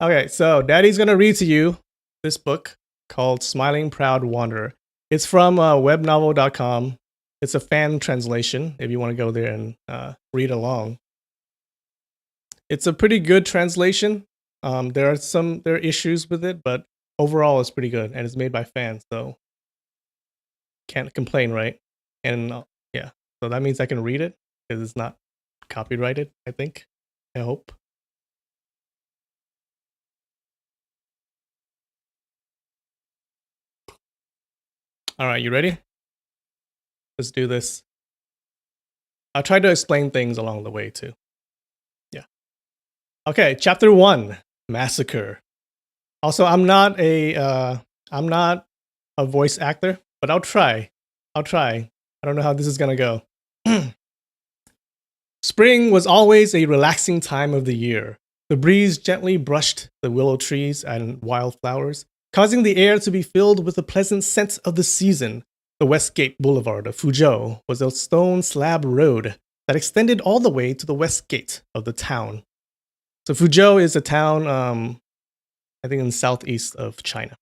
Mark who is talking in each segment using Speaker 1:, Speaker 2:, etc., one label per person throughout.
Speaker 1: Okay, so Daddy's gonna read to you this book called Smiling Proud Wanderer. It's from webnovel.com. It's a fan translation if you want to go there and read along. It's a pretty good translation. There are issues with it, but overall it's pretty good, and it's made by fans, so can't complain, right? And yeah, so that means I can read it because it's not copyrighted. I think. I hope. All right, you ready? Let's do this. I'll try to explain things along the way too. Yeah. Okay, chapter 1, Massacre. Also, I'm not a voice actor, but I'll try. I don't know how this is going to go. Spring was always a relaxing time of the year. The breeze gently brushed the willow trees and wildflowers, causing the air to be filled with the pleasant scent of the season. The Westgate Boulevard of Fuzhou was a stone slab road that extended all the way to the west gate of the town. So Fuzhou is a town, I think, in the southeast of China.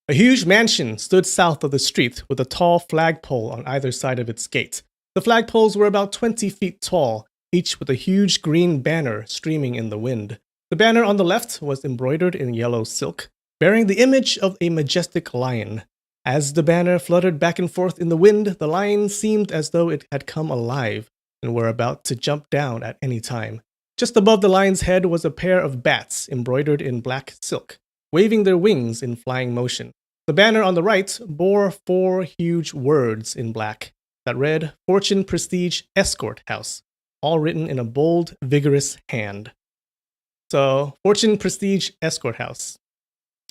Speaker 1: A huge mansion stood south of the street with a tall flagpole on either side of its gate. The flagpoles were about 20 feet tall, each with a huge green banner streaming in the wind. The banner on the left was embroidered in yellow silk, bearing the image of a majestic lion. As the banner fluttered back and forth in the wind, the lion seemed as though it had come alive and were about to jump down at any time. Just above the lion's head was a pair of bats embroidered in black silk, waving their wings in flying motion. The banner on the right bore 4 huge words in black that read Fortune Prestige Escort House, all written in a bold, vigorous hand. So, Fortune Prestige Escort House.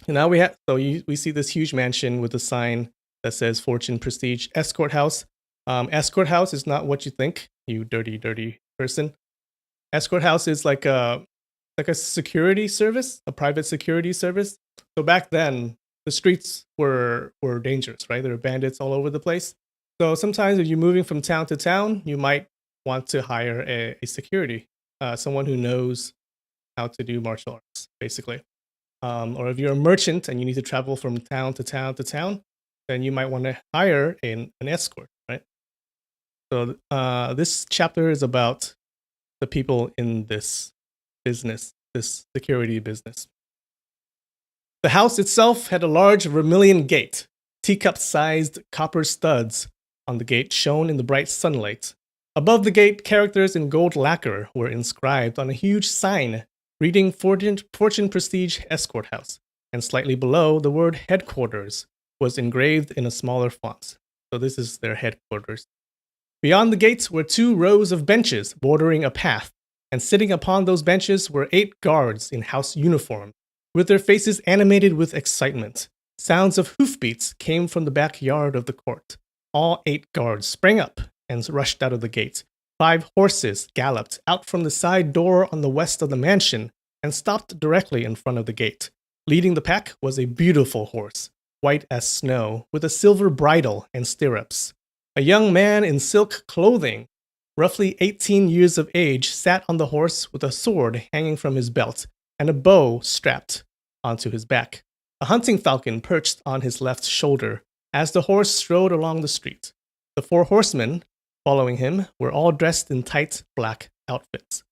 Speaker 1: And now we see this huge mansion with a sign that says Fortune Prestige Escort House. Escort House is not what you think, you dirty, dirty person. Escort House is like a security service, a private security service. So back then, the streets were dangerous, right? There were bandits all over the place. So sometimes if you're moving from town to town, you might want to hire a security, someone who knows how to do martial arts, basically. Or if you're a merchant and you need to travel from town to town to town, then you might want to hire an escort, right? So this chapter is about the people in this business, this security business. The house itself had a large vermilion gate. Teacup-sized copper studs on the gate shone in the bright sunlight. Above the gate, characters in gold lacquer were inscribed on a huge sign reading Fortune Prestige Escort House, and slightly below, the word headquarters was engraved in a smaller font. So this is their headquarters. Beyond the gates were 2 rows of benches bordering a path, and sitting upon those benches were 8 guards in house uniform, with their faces animated with excitement. Sounds of hoofbeats came from the backyard of the court. All 8 guards sprang up and rushed out of the gate. 5 horses galloped out from the side door on the west of the mansion and stopped directly in front of the gate. Leading the pack was a beautiful horse, white as snow, with a silver bridle and stirrups. A young man in silk clothing, roughly 18 years of age, sat on the horse with a sword hanging from his belt and a bow strapped onto his back. A hunting falcon perched on his left shoulder as the horse strode along the street. The 4 horsemen following him were all dressed in tight black outfits.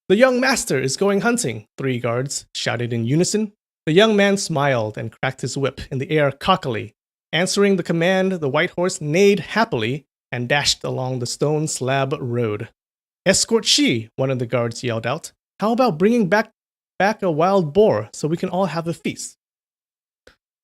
Speaker 1: "The young master is going hunting," 3 guards shouted in unison. The young man smiled and cracked his whip in the air cockily. Answering the command, the white horse neighed happily and dashed along the stone slab road. "Escort she," one of the guards yelled out. "How about bringing back a wild boar so we can all have a feast?"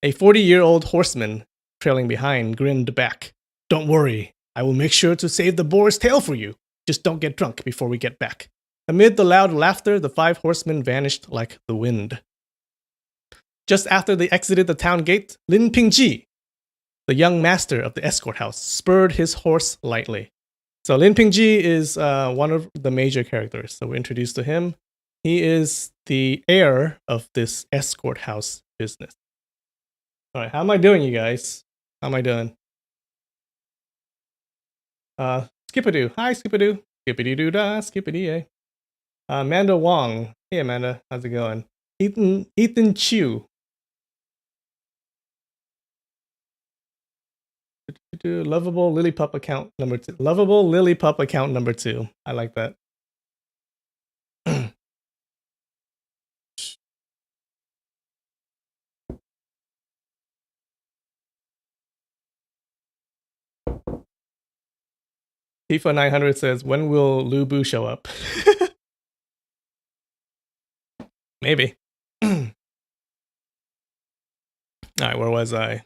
Speaker 1: A 40-year-old horseman trailing behind grinned back. "Don't worry, I will make sure to save the boar's tail for you. Just don't get drunk before we get back." Amid the loud laughter, the 5 horsemen vanished like the wind. Just after they exited the town gate, Lin Pingji, the young master of the escort house, spurred his horse lightly. So Lin Pingji is one of the major characters. So we're introduced to him. He is the heir of this escort house business. All right, how am I doing, you guys? How am I doing? Skippadoo. Hi, Skippadoo. Skippity-doo-dah, skippity-yay. Amanda Wong. Hey, Amanda. How's it going? Ethan Chu. Lovable Lily Pup account number 2. Lovable Lily Pup account number 2. I like that. FIFA 900 says, when will Lu Bu show up? Maybe. All right, where was I?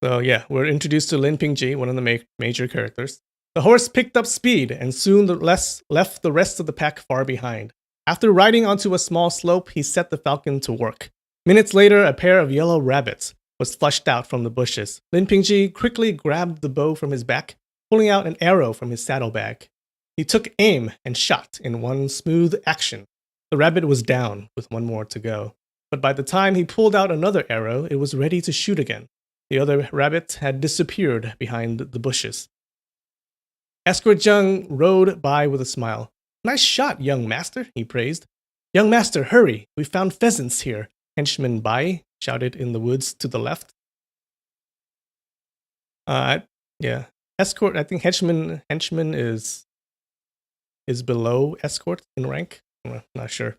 Speaker 1: So yeah, we're introduced to Lin Pingji, one of the major characters. The horse picked up speed and soon left the rest of the pack far behind. After riding onto a small slope, he set the falcon to work. Minutes later, a pair of yellow rabbits was flushed out from the bushes. Lin Pingji quickly grabbed the bow from his back, pulling out an arrow from his saddlebag. He took aim and shot in one smooth action. The rabbit was down, with one more to go. But by the time he pulled out another arrow, it was ready to shoot again. The other rabbit had disappeared behind the bushes. Escort Zheng rode by with a smile. Nice shot, young master, he praised. Young master, hurry, we found pheasants here, henchman Bai shouted in the woods to the left. Yeah. Escort, I think henchman is below escort in rank. I'm not sure.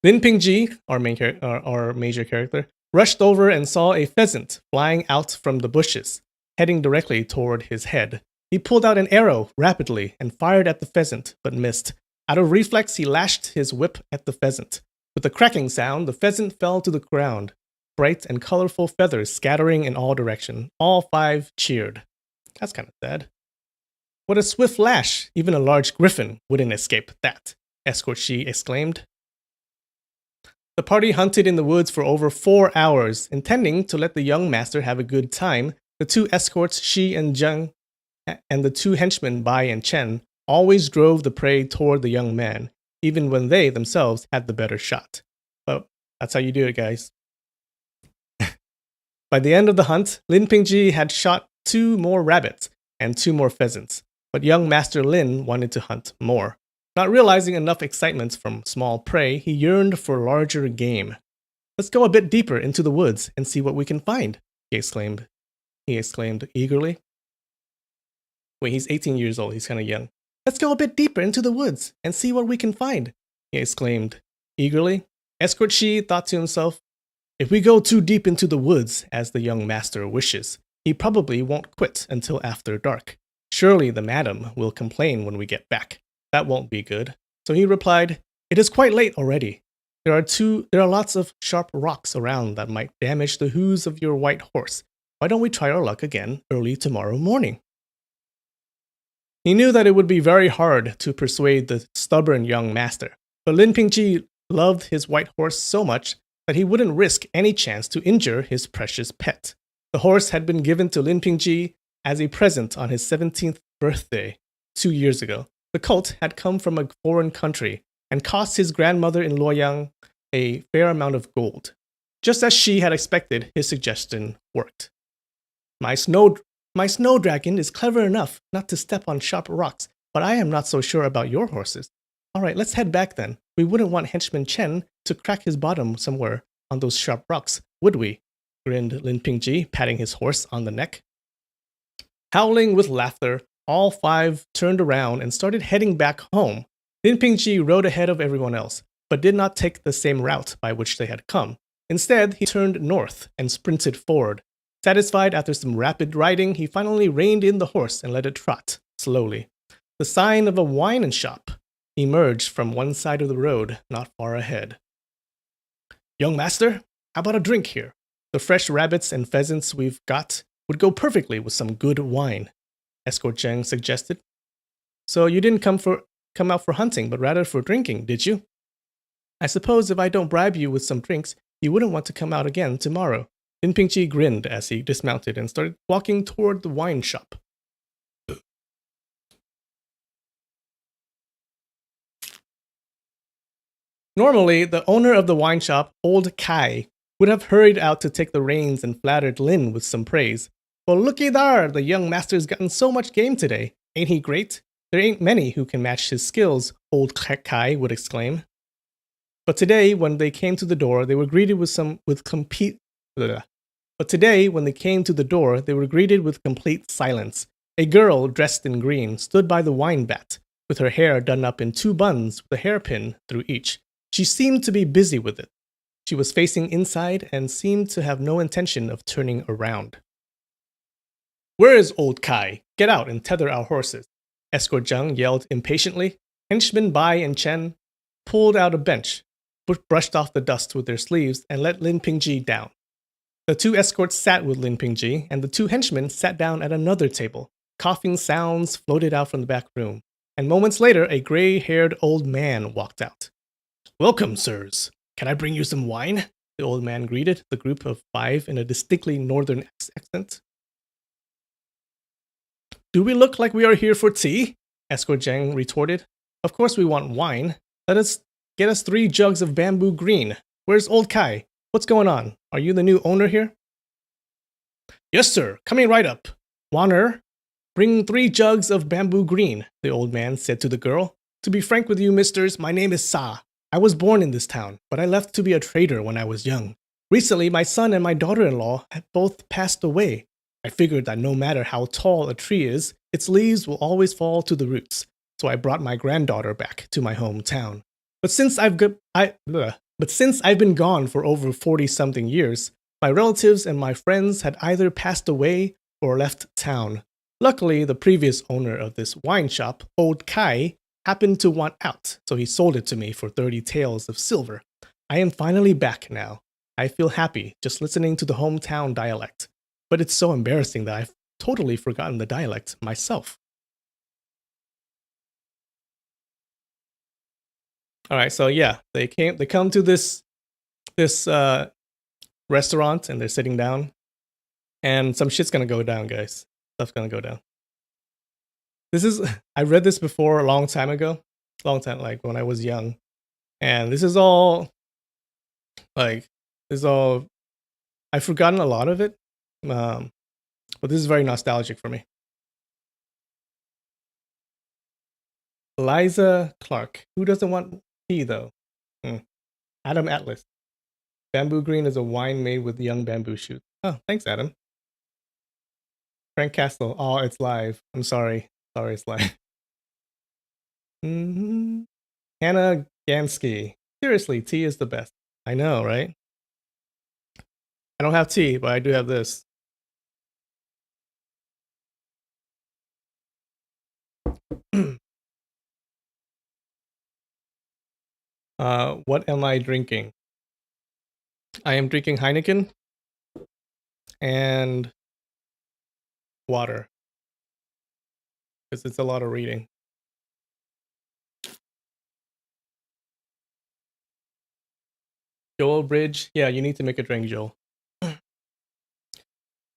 Speaker 1: Lin Pingji, our major character, rushed over and saw a pheasant flying out from the bushes, heading directly toward his head. He pulled out an arrow rapidly and fired at the pheasant, but missed. Out of reflex, he lashed his whip at the pheasant. With a cracking sound, the pheasant fell to the ground, bright and colorful feathers scattering in all directions. All 5 cheered. That's kind of sad. What a swift lash! Even a large griffin wouldn't escape that, Escort Shi exclaimed. The party hunted in the woods for over 4 hours, intending to let the young master have a good time. The 2 escorts, Shi and Zheng, and the 2 henchmen, Bai and Chen, always drove the prey toward the young man, even when they themselves had the better shot. But that's how you do it, guys. By the end of the hunt, Lin Pingji had shot 2 more rabbits and 2 more pheasants, but young Master Lin wanted to hunt more. Not realizing enough excitement from small prey, he yearned for larger game. Let's go a bit deeper into the woods and see what we can find, he exclaimed eagerly. Wait, he's 18 years old, he's kind of young. Let's go a bit deeper into the woods and see what we can find, he exclaimed eagerly. Escort Shi thought to himself, if we go too deep into the woods, as the young master wishes, he probably won't quit until after dark. Surely the madam will complain when we get back. That won't be good. So he replied, it is quite late already. There are lots of sharp rocks around that might damage the hooves of your white horse. Why don't we try our luck again early tomorrow morning? He knew that it would be very hard to persuade the stubborn young master, but Lin Pingji loved his white horse so much that he wouldn't risk any chance to injure his precious pet. The horse had been given to Lin Pingji as a present on his 17th birthday 2 years ago. The colt had come from a foreign country and cost his grandmother in Luoyang a fair amount of gold. Just as she had expected, his suggestion worked. My snow dragon is clever enough not to step on sharp rocks, but I am not so sure about your horses. All right, let's head back then. We wouldn't want henchman Chen to crack his bottom somewhere on those sharp rocks, would we? Grinned Lin Pingji, patting his horse on the neck. Howling with laughter, all 5 turned around and started heading back home. Lin Pingji rode ahead of everyone else, but did not take the same route by which they had come. Instead, he turned north and sprinted forward. Satisfied after some rapid riding, he finally reined in the horse and let it trot, slowly. The sign of a wine shop emerged from one side of the road, not far ahead. Young master, how about a drink here? The fresh rabbits and pheasants we've got would go perfectly with some good wine, Escort Zheng suggested. So you didn't come out for hunting, but rather for drinking, did you? I suppose if I don't bribe you with some drinks, you wouldn't want to come out again tomorrow. Lin Pingji grinned as he dismounted and started walking toward the wine shop. Normally, the owner of the wine shop, Old Kai, would have hurried out to take the reins and flattered Lin with some praise. Well, looky there, the young master's gotten so much game today. Ain't he great? There ain't many who can match his skills, old Kai would exclaim. But today, when they came to the door, they were greeted with complete. But today, when they came to the door, they were greeted with complete silence. A girl dressed in green stood by the wine vat, with her hair done up in two buns with a hairpin through each. She seemed to be busy with it. She was facing inside and seemed to have no intention of turning around. Where is old Kai? Get out and tether our horses. Escort Zheng yelled impatiently. Henchmen Bai and Chen pulled out a bench, brushed off the dust with their sleeves, and let Lin Pingji down. The two escorts sat with Lin Pingji, and the two henchmen sat down at another table. Coughing sounds floated out from the back room, and moments later, a gray-haired old man walked out. Welcome, sirs. Can I bring you some wine? The old man greeted the group of 5 in a distinctly northern accent. Do we look like we are here for tea? Escort Zheng retorted. Of course we want wine. Get us 3 jugs of bamboo green. Where's old Kai? What's going on? Are you the new owner here? Yes, sir. Coming right up. Waner, bring 3 jugs of bamboo green, the old man said to the girl. To be frank with you, misters, my name is Sa. I was born in this town, but I left to be a trader when I was young. Recently, my son and my daughter-in-law had both passed away. I figured that no matter how tall a tree is, its leaves will always fall to the roots, so I brought my granddaughter back to my hometown. But since I've been gone for over 40-something years, my relatives and my friends had either passed away or left town. Luckily, the previous owner of this wine shop, old Kai, happened to want out, so he sold it to me for 30 taels of silver. I am finally back now. I feel happy just listening to the hometown dialect. But it's so embarrassing that I've totally forgotten the dialect myself. All right, so yeah, they come to this restaurant and they're sitting down, and some shit's gonna go down, guys. Stuff's gonna go down. I read this before a long time ago, like when I was young, and this is all I've forgotten a lot of it, but this is very nostalgic for me. Eliza Clark, who doesn't want tea though? Adam Atlas. Bamboo green is a wine made with young bamboo shoots. Oh, thanks, Adam. Frank Castle. Oh, it's live. I'm sorry. Sorry, it's live. Hannah Gansky. Seriously, tea is the best. I know, right? I don't have tea, but I do have this. What am I drinking? I am drinking Heineken and water, because it's a lot of reading. Joel Bridge. Yeah, you need to make a drink, Joel.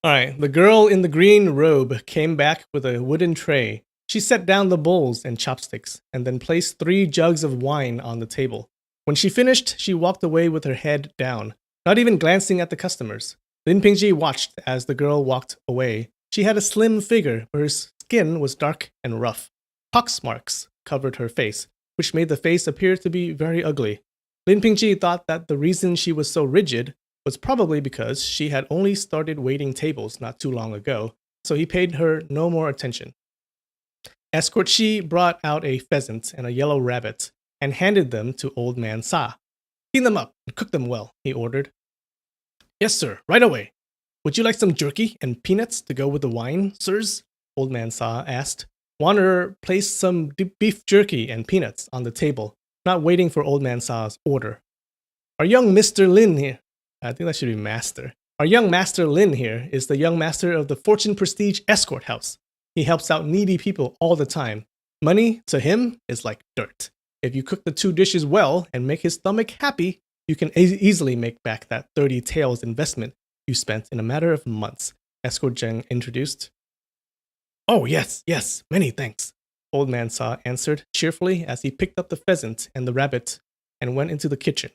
Speaker 1: Alright, the girl in the green robe came back with a wooden tray. She set down the bowls and chopsticks, and then placed 3 jugs of wine on the table. When she finished, she walked away with her head down, not even glancing at the customers. Lin Pingji watched as the girl walked away. She had a slim figure, but her skin was dark and rough. Pox marks covered her face, which made the face appear to be very ugly. Lin Pingji thought that the reason she was so rigid was probably because she had only started waiting tables not too long ago, so he paid her no more attention. Escort Shi brought out a pheasant and a yellow rabbit and handed them to Old Man Sa. Clean them up and cook them well, he ordered. Yes, sir, right away. Would you like some jerky and peanuts to go with the wine, sirs? Old Man Sa asked. Wanderer placed some beef jerky and peanuts on the table, not waiting for Old Man Sa's order. Our young Mr. Lin here. I think that should be master. Our young Master Lin here is the young master of the Fortune Prestige Escort House. He helps out needy people all the time. Money, to him, is like dirt. If you cook the 2 dishes well and make his stomach happy, you can easily make back that 30 taels investment you spent in a matter of months, Escort Zheng introduced. Oh, yes, many thanks, Old Man Sa answered cheerfully as he picked up the pheasant and the rabbit and went into the kitchen.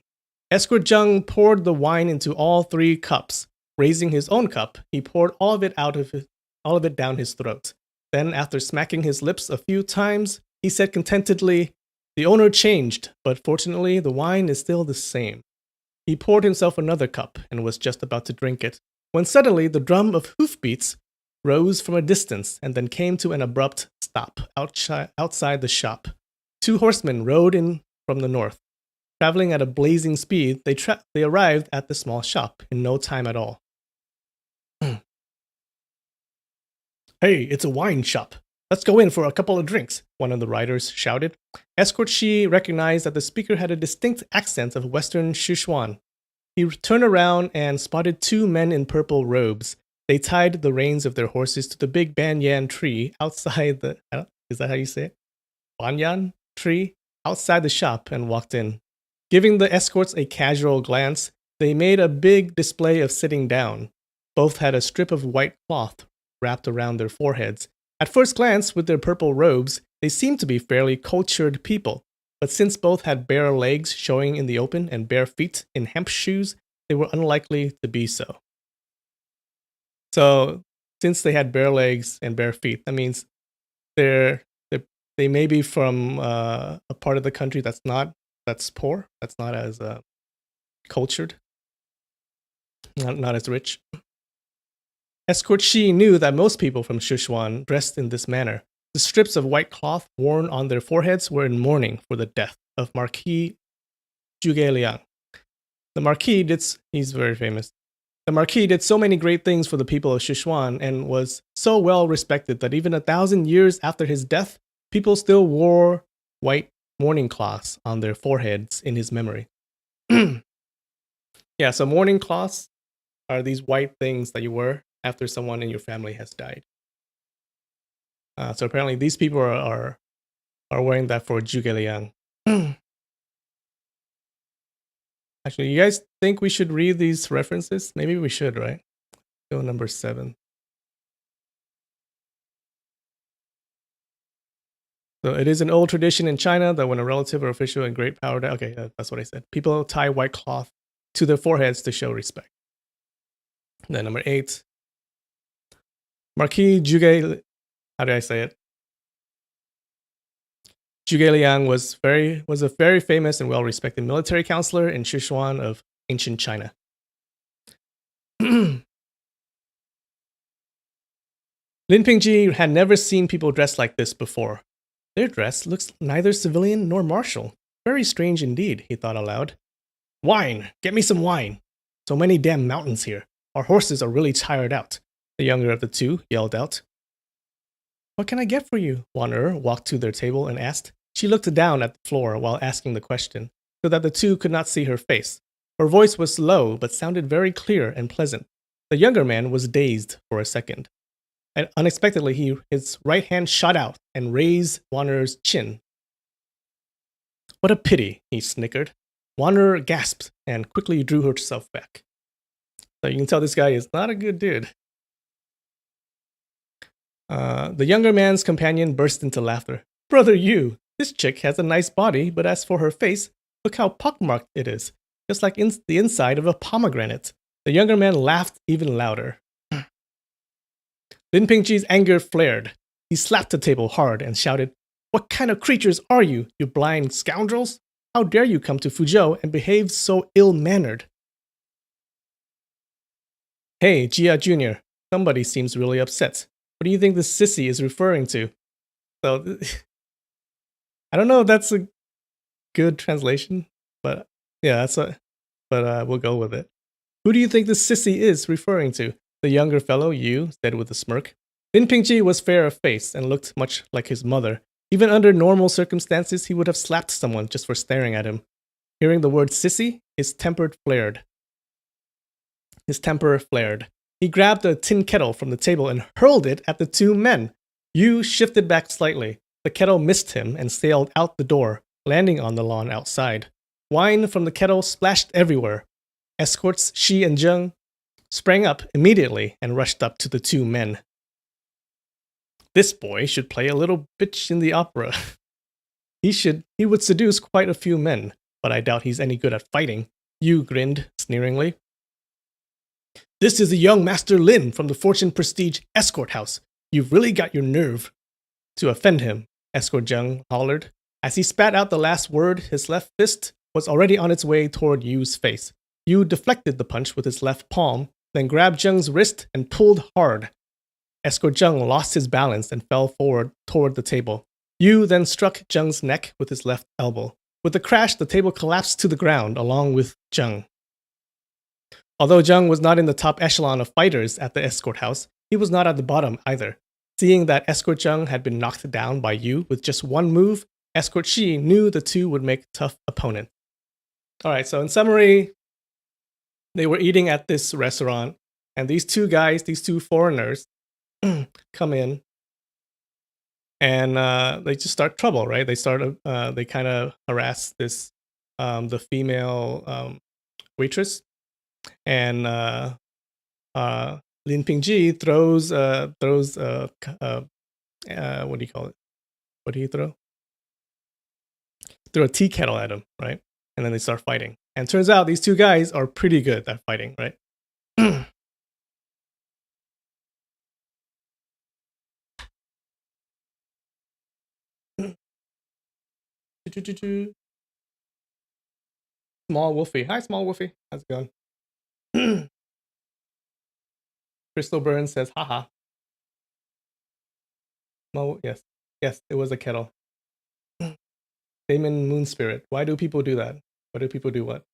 Speaker 1: Escort Zheng poured the wine into all 3 cups. Raising his own cup, he poured all of it down his throat. Then, after smacking his lips a few times, he said contentedly, "The owner changed, but fortunately the wine is still the same." He poured himself another cup and was just about to drink it, when suddenly the drum of hoofbeats rose from a distance and then came to an abrupt stop outside the shop. Two horsemen rode in from the north. Traveling at a blazing speed, they arrived at the small shop in no time at all. "Hey, it's a wine shop. Let's go in for a couple of drinks," one of the riders shouted. Escort Shi recognized that the speaker had a distinct accent of Western Sichuan. He turned around and spotted two men in purple robes. They tied the reins of their horses to the big banyan tree outside the... Is that how you say it? Banyan tree? Outside the shop and walked in. Giving the escorts a casual glance, they made a big display of sitting down. Both had a strip of white cloth wrapped around their foreheads. At first glance, with their purple robes, they seemed to be fairly cultured people. But since both had bare legs showing in the open and bare feet in hemp shoes, they were unlikely to be so. So, since they had bare legs and bare feet, that means they may be from a part of the country that's poor, that's not as cultured, not as rich. Escort Shi knew that most people from Sichuan dressed in this manner. The strips of white cloth worn on their foreheads were in mourning for the death of Marquis Zhuge Liang. The Marquis he's very famous. The Marquis did so many great things for the people of Sichuan and was so well respected that even 1,000 years after his death, people still wore white mourning cloths on their foreheads in his memory. Yeah, so mourning cloths are these white things that you wear after someone in your family has died. So apparently these people are wearing that for Zhuge Liang. Actually, you guys think we should read these references? Maybe we should, right? Go number 7. So it is an old tradition in China that when a relative or official in great power dies, okay, that's what I said. People tie white cloth to their foreheads to show respect. Then number 8. Marquis Zhuge, how do I say it? Zhuge Liang was a very famous and well-respected military counselor in Sichuan of ancient China. Lin Pingji had never seen people dressed like this before. Their dress looks neither civilian nor martial. Very strange indeed, he thought aloud. "Wine! Get me some wine! So many damn mountains here. Our horses are really tired out," the younger of the two yelled out. "What can I get for you?" Wan walked to their table and asked. She looked down at the floor while asking the question, so that the two could not see her face. Her voice was low, but sounded very clear and pleasant. The younger man was dazed for a second. And unexpectedly, his right hand shot out and raised Wanner's chin. "What a pity," he snickered. Wanner gasped and quickly drew herself back. So you can tell this guy is not a good dude. The younger man's companion burst into laughter. "Brother Yu, this chick has a nice body, but as for her face, look how pockmarked it is, just like the inside of a pomegranate." The younger man laughed even louder. Lin Pingji's anger flared. He slapped the table hard and shouted, "What kind of creatures are you, you blind scoundrels? How dare you come to Fuzhou and behave so ill-mannered?" "Hey, Jia Jr., somebody seems really upset. What do you think this sissy is referring to?" So, I don't know if that's a good translation, but yeah, we'll go with it. "Who do you think this sissy is referring to?" the younger fellow, Yu, said with a smirk. Lin Pingji was fair of face and looked much like his mother. Even under normal circumstances, he would have slapped someone just for staring at him. Hearing the word sissy, his temper flared. He grabbed a tin kettle from the table and hurled it at the two men. Yu shifted back slightly. The kettle missed him and sailed out the door, landing on the lawn outside. Wine from the kettle splashed everywhere. Escorts Shi and Zheng sprang up immediately and rushed up to the two men. "This boy should play a little bitch in the opera. He would seduce quite a few men, but I doubt he's any good at fighting." Yu grinned sneeringly. "This is the young Master Lin from the Fortune Prestige Escort House. You've really got your nerve to offend him, Escort Zheng hollered. As he spat out the last word, his left fist was already on its way toward Yu's face. Yu deflected the punch with his left palm, then grabbed Zheng's wrist and pulled hard. Escort Zheng lost his balance and fell forward toward the table. Yu then struck Zheng's neck with his left elbow. With a crash, the table collapsed to the ground along with Zheng. Although Zheng was not in the top echelon of fighters at the escort house, he was not at the bottom either. Seeing that Escort Zheng had been knocked down by Yu with just one move, Escort Shi knew the two would make tough opponents. Alright, so in summary, they were eating at this restaurant, and these two guys, these two foreigners, come in, and they just start trouble, right? They kind of harass this, the female waitress, and Lin Pingji throws what do you call it? What do you throw? Throw a tea kettle at him, right? And then they start fighting. And turns out these two guys are pretty good at fighting, right? Small Wolfie. Hi, Small Wolfie. How's it going? Crystal Burns says, haha. Yes. Yes, it was a kettle. Damon Moon Spirit. Why do people do that? Why do people do what?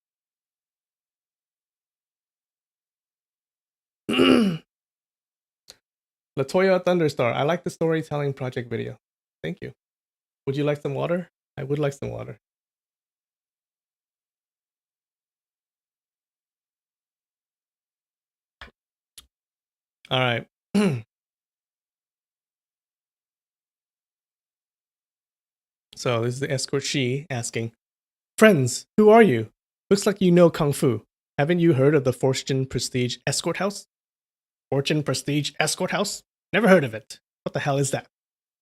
Speaker 1: Latoya Thunderstar. I like the storytelling project video. Thank you. Would you like some water? I would like some water. All right. So this is the escort Shi asking, friends, who are you? Looks like you know Kung Fu. Haven't you heard of the Fortune Prestige Escort House? Fortune Prestige Escort House? Never heard of it. What the hell is that?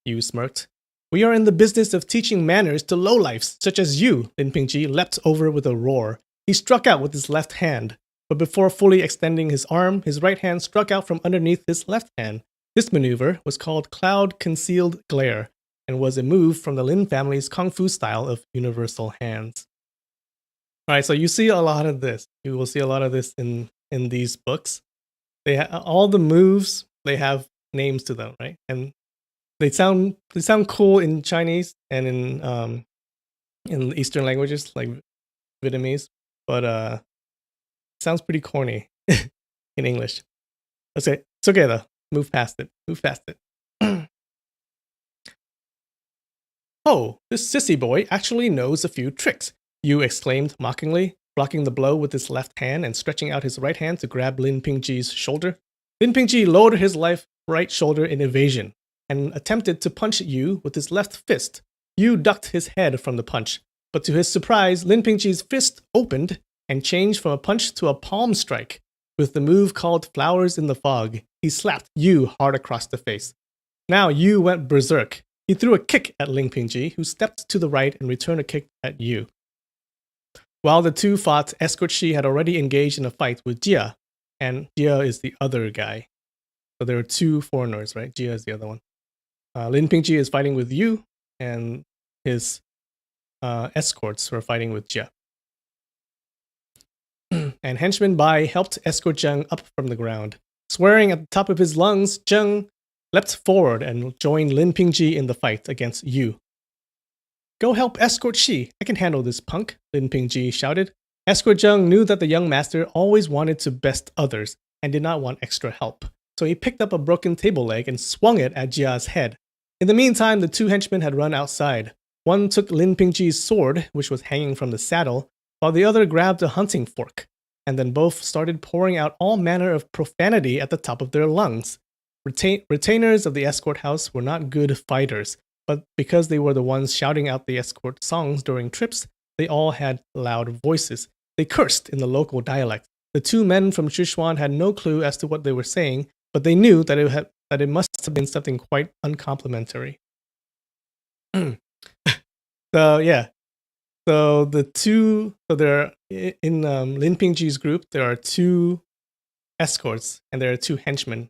Speaker 1: Yu smirked. We are in the business of teaching manners to lowlifes, such as you, Lin Pingji leapt over with a roar. He struck out with his left hand, but before fully extending his arm, his right hand struck out from underneath his left hand. This maneuver was called Cloud Concealed Glare, and was a move from the Lin family's Kung Fu style of universal hands. Alright, so you see a lot of this. You will see a lot of this in these books. All the moves, they have names to them, right? And they sound cool in Chinese and in Eastern languages like Vietnamese, but it sounds pretty corny in English. Okay, it's okay though. Move past it. Move past it. Oh, this sissy boy actually knows a few tricks, Yu exclaimed mockingly, blocking the blow with his left hand and stretching out his right hand to grab Lin Pingji's shoulder. Lin Pingji lowered his right shoulder in evasion and attempted to punch Yu with his left fist. Yu ducked his head from the punch, but to his surprise, Lin Pingji's fist opened and changed from a punch to a palm strike. With the move called Flowers in the Fog, he slapped Yu hard across the face. Now Yu went berserk. He threw a kick at Lin Pingji, who stepped to the right and returned a kick at Yu. While the two fought, Escort Shi had already engaged in a fight with Jia, and Jia is the other guy. So there are two foreigners, right? Jia is the other one. Lin Pingji is fighting with Yu, and his escorts were fighting with Jia. And henchman Bai helped escort Zheng up from the ground. Swearing at the top of his lungs, Zheng leapt forward and joined Lin Pingji in the fight against Yu. Go help Escort Shi. I can handle this punk, Lin Pingji shouted. Escort Zheng knew that the young master always wanted to best others and did not want extra help. So he picked up a broken table leg and swung it at Jia's head. In the meantime, the two henchmen had run outside. One took Lin Pingji's sword, which was hanging from the saddle, while the other grabbed a hunting fork. And then both started pouring out all manner of profanity at the top of their lungs. Retainers of the escort house were not good fighters, but because they were the ones shouting out the escort songs during trips, they all had loud voices. They cursed in the local dialect. The two men from Sichuan had no clue as to what they were saying, but they knew that it must have been something quite uncomplimentary. So yeah, so there are, in Lin Pingji's group, there are two escorts and there are two henchmen.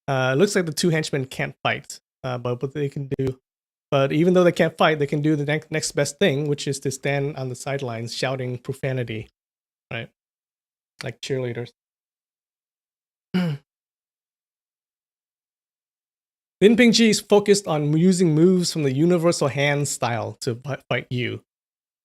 Speaker 1: Looks like the two henchmen can't fight, but what they can do. But even though they can't fight, they can do the next best thing, which is to stand on the sidelines shouting profanity, right? Like cheerleaders. Lin Pingji is focused on using moves from the universal hand style to fight Yu.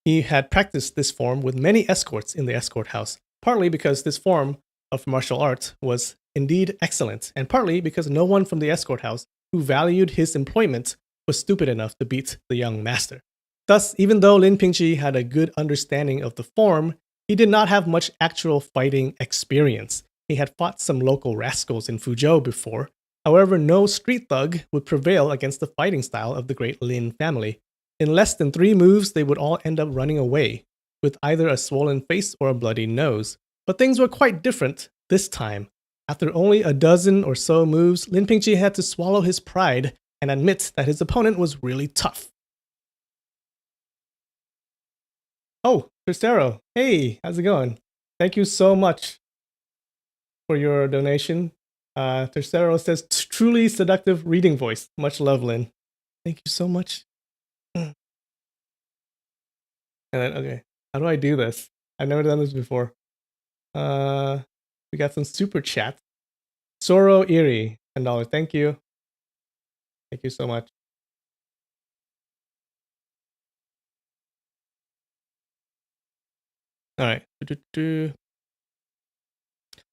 Speaker 1: He had practiced this form with many escorts in the escort house, partly because this form of martial art was indeed excellent, and partly because no one from the escort house who valued his employment was stupid enough to beat the young master. Thus, even though Lin Pingji had a good understanding of the form, he did not have much actual fighting experience. He had fought some local rascals in Fuzhou before. However, no street thug would prevail against the fighting style of the great Lin family. In less than 3 moves, they would all end up running away, with either a swollen face or a bloody nose. But things were quite different this time. After only a dozen or so moves, Lin Pingji had to swallow his pride and admit that his opponent was really tough. Oh, Tristero. Hey, how's it going? Thank you so much for your donation. Tristero says, truly seductive reading voice. Much love, Lin. Thank you so much. And then, okay, how do I do this? I've never done this before. We got some super chat. Soro Erie, $10. Thank you. Thank you so much. All right.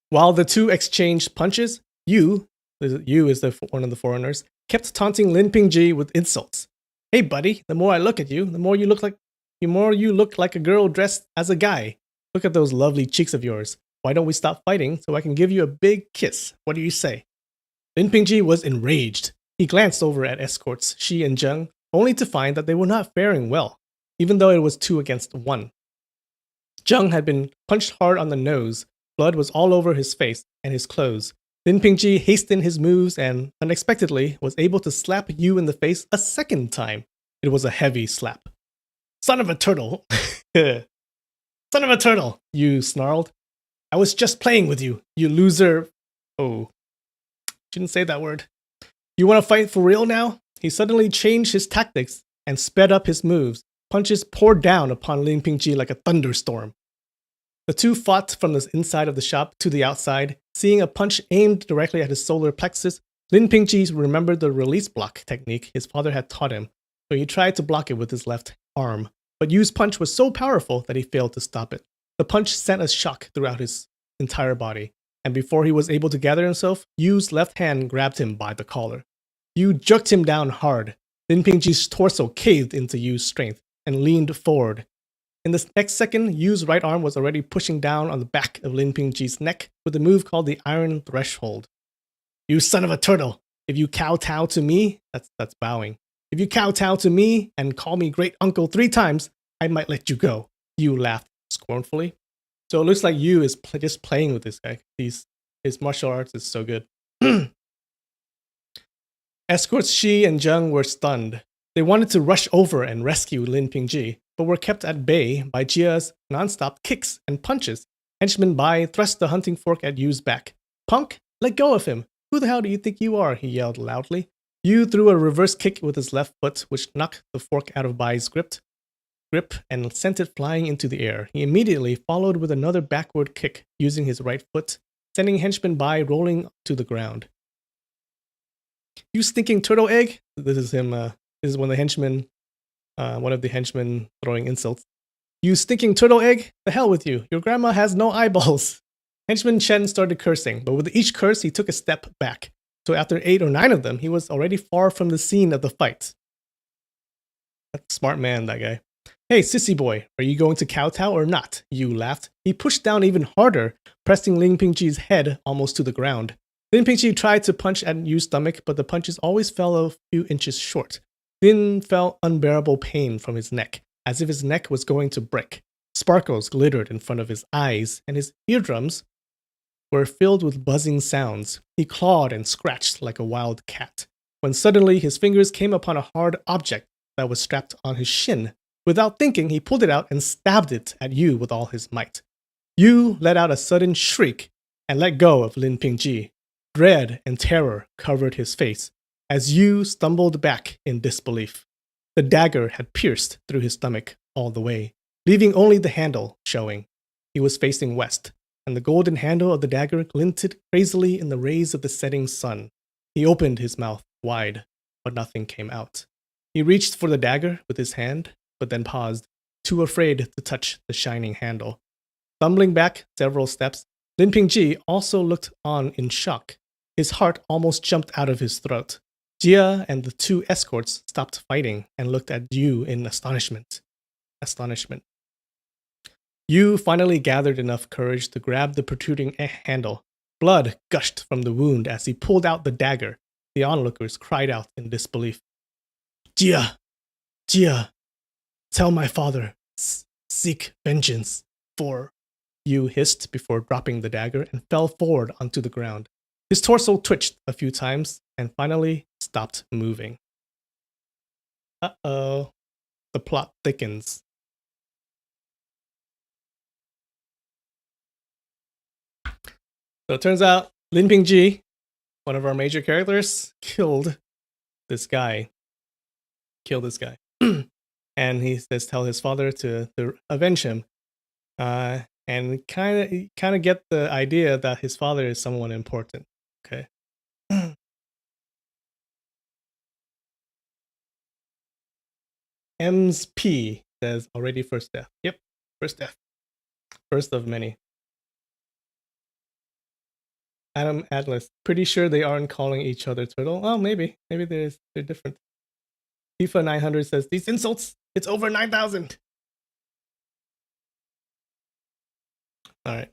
Speaker 1: While the two exchanged punches, Yu is one of the foreigners, kept taunting Lin Pingji with insults. Hey, buddy, the more I look at you, the more you look like a girl dressed as a guy. Look at those lovely cheeks of yours. Why don't we stop fighting so I can give you a big kiss? What do you say? Lin Pingji was enraged. He glanced over at escorts Shi and Zheng, only to find that they were not faring well, even though it was 2 against 1. Zheng had been punched hard on the nose. Blood was all over his face and his clothes. Lin Pingji hastened his moves and, unexpectedly, was able to slap Yu in the face a second time. It was a heavy slap. Son of a turtle! Son of a turtle! Yu snarled. I was just playing with you, you loser. Oh, shouldn't say that word. You want to fight for real now? He suddenly changed his tactics and sped up his moves. Punches poured down upon Lin Pingji like a thunderstorm. The two fought from the inside of the shop to the outside. Seeing a punch aimed directly at his solar plexus, Lin Pingji remembered the release block technique his father had taught him, so he tried to block it with his left arm. But Yu's punch was so powerful that he failed to stop it. The punch sent a shock throughout his entire body, and before he was able to gather himself, Yu's left hand grabbed him by the collar. Yu jerked him down hard. Lin Pingji's torso caved into Yu's strength and leaned forward. In the next second, Yu's right arm was already pushing down on the back of Lin Pingji's neck with a move called the Iron Threshold. You son of a turtle! If you kowtow to me, that's bowing. If you kowtow to me and call me great uncle 3 times, I might let you go. Yu laughed scornfully. So it looks like Yu is just playing with this guy. His martial arts is so good. Escorts Shi and Zheng were stunned. They wanted to rush over and rescue Lin Pingji, but were kept at bay by Jia's non-stop kicks and punches. Henchman Bai thrust the hunting fork at Yu's back. Punk, let go of him. Who the hell do you think you are? He yelled loudly. Yu threw a reverse kick with his left foot, which knocked the fork out of Bai's grip and sent it flying into the air. He immediately followed with another backward kick using his right foot, sending Henchman Bai rolling to the ground. You stinking turtle egg! This is him. This is one of the henchmen throwing insults. You stinking turtle egg! The hell with you! Your grandma has no eyeballs! Henchman Chen started cursing, but with each curse he took a step back. So after 8 or 9 of them, he was already far from the scene of the fight. That's a smart man, that guy. Hey, sissy boy, are you going to kowtow or not? Yu laughed. He pushed down even harder, pressing Lin Pingji's head almost to the ground. Lin Pingji tried to punch at Yu's stomach, but the punches always fell a few inches short. Lin felt unbearable pain from his neck, as if his neck was going to break. Sparkles glittered in front of his eyes, and his eardrums were filled with buzzing sounds. He clawed and scratched like a wild cat, when suddenly his fingers came upon a hard object that was strapped on his shin. Without thinking, he pulled it out and stabbed it at Yu with all his might. Yu let out a sudden shriek and let go of Lin Pingji. Dread and terror covered his face as Yu stumbled back in disbelief. The dagger had pierced through his stomach all the way, leaving only the handle showing. He was facing west, and the golden handle of the dagger glinted crazily in the rays of the setting sun. He opened his mouth wide, but nothing came out. He reached for the dagger with his hand, but then paused, too afraid to touch the shining handle. Stumbling back several steps, Lin Pingji also looked on in shock. His heart almost jumped out of his throat. Jia and the two escorts stopped fighting and looked at Yu in astonishment. Yu finally gathered enough courage to grab the protruding handle. Blood gushed from the wound as he pulled out the dagger. The onlookers cried out in disbelief. Jia! Jia! Tell my father. Seek vengeance. For... Yu hissed before dropping the dagger and fell forward onto the ground. His torso twitched a few times and finally stopped moving. Uh-oh. The plot thickens. So it turns out Lin Pingji, one of our major characters, killed this guy. And he says tell his father to avenge him. And kind of get the idea that his father is someone important. Okay. M's P says already first death. Yep, first death. First of many. Adam Atlas, pretty sure they aren't calling each other turtle. Oh, maybe they're different. FIFA 900 says these insults. It's over 9,000. All right.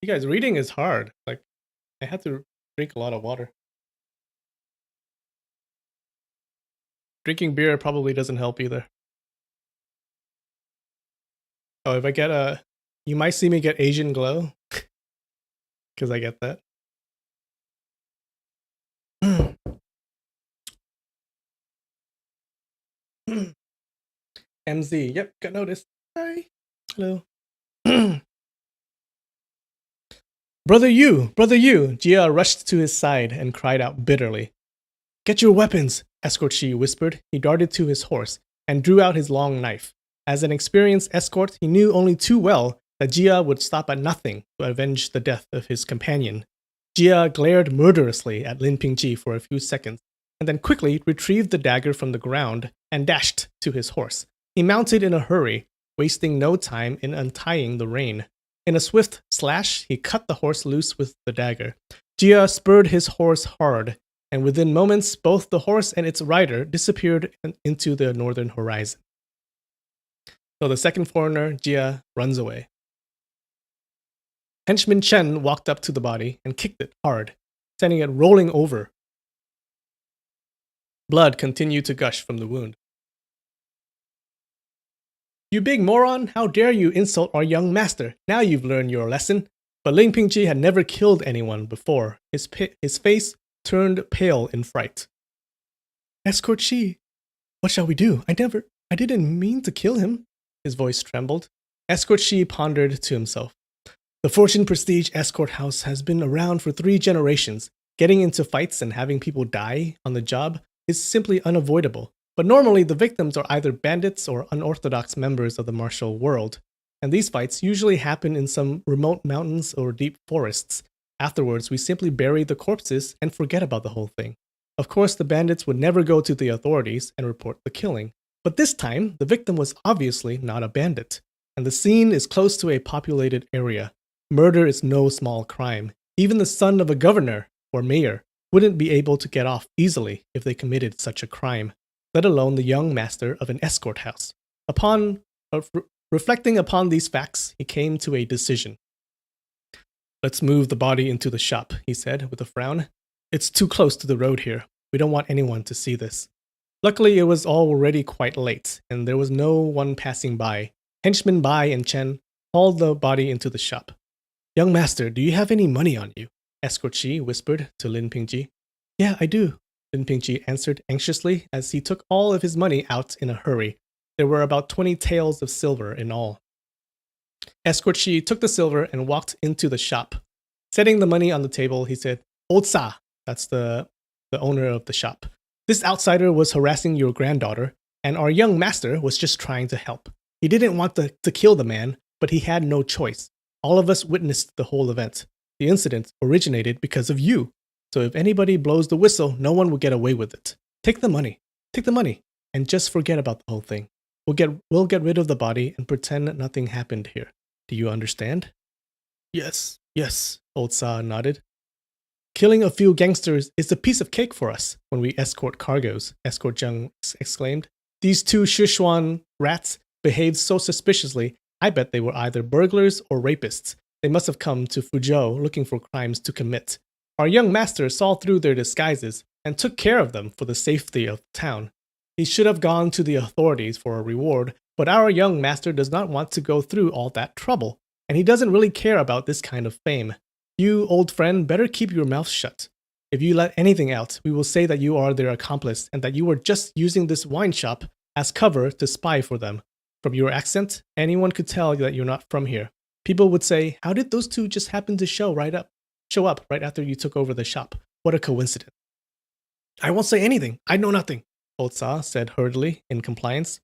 Speaker 1: You guys, reading is hard. Like, I had to drink a lot of water. Drinking beer probably doesn't help either. Oh, if I get you might see me get Asian glow. Because I get that. MZ, yep, got noticed. Hi. Hello. Brother Yu! Jia rushed to his side and cried out bitterly. Get your weapons, Escort Shi whispered. He darted to his horse and drew out his long knife. As an experienced escort, he knew only too well that Jia would stop at nothing to avenge the death of his companion. Jia glared murderously at Lin Pingji for a few seconds, and then quickly retrieved the dagger from the ground and dashed to his horse. He mounted in a hurry, wasting no time in untying the rein. In a swift slash, he cut the horse loose with the dagger. Jia spurred his horse hard, and within moments, both the horse and its rider disappeared into the northern horizon. So the second foreigner, Jia, runs away. Henchman Chen walked up to the body and kicked it hard, sending it rolling over. Blood continued to gush from the wound. You big moron, how dare you insult our young master? Now you've learned your lesson. But Lin Pingji had never killed anyone before. His face turned pale in fright. Escort Shi, what shall we do? I didn't mean to kill him. His voice trembled. Escort Shi pondered to himself. The Fortune Prestige Escort House has been around for 3 generations. Getting into fights and having people die on the job is simply unavoidable. But normally the victims are either bandits or unorthodox members of the martial world. And these fights usually happen in some remote mountains or deep forests. Afterwards, we simply bury the corpses and forget about the whole thing. Of course, the bandits would never go to the authorities and report the killing. But this time, the victim was obviously not a bandit. And the scene is close to a populated area. Murder is no small crime. Even the son of a governor or mayor wouldn't be able to get off easily if they committed such a crime, let alone the young master of an escort house. Reflecting upon these facts, he came to a decision. Let's move the body into the shop, he said with a frown. It's too close to the road here. We don't want anyone to see this. Luckily, it was already quite late, and there was no one passing by. Henchmen Bai and Chen hauled the body into the shop. Young master, do you have any money on you? Escort Shi whispered to Lin Pingji. Yeah, I do, Lin Pingji answered anxiously as he took all of his money out in a hurry. There were about 20 taels of silver in all. Escort Shi took the silver and walked into the shop. Setting the money on the table, he said, Old Sa, that's the owner of the shop. This outsider was harassing your granddaughter, and our young master was just trying to help. He didn't want to kill the man, but he had no choice. All of us witnessed the whole event. The incident originated because of you. So if anybody blows the whistle, no one will get away with it. Take the money, and just forget about the whole thing. We'll get rid of the body and pretend nothing happened here. Do you understand? Yes, Old Sa nodded. Killing a few gangsters is a piece of cake for us when we escort cargoes, Escort Zheng exclaimed. These two Sichuan rats behaved so suspiciously, I bet they were either burglars or rapists. They must have come to Fuzhou looking for crimes to commit. Our young master saw through their disguises and took care of them for the safety of the town. He should have gone to the authorities for a reward, but our young master does not want to go through all that trouble, and he doesn't really care about this kind of fame. You, old friend, better keep your mouth shut. If you let anything out, we will say that you are their accomplice and that you were just using this wine shop as cover to spy for them. From your accent, anyone could tell that you're not from here. People would say, how did those two just happen to show up right after you took over the shop? What a coincidence. I won't say anything. I know nothing, Old Sa said hurriedly in compliance.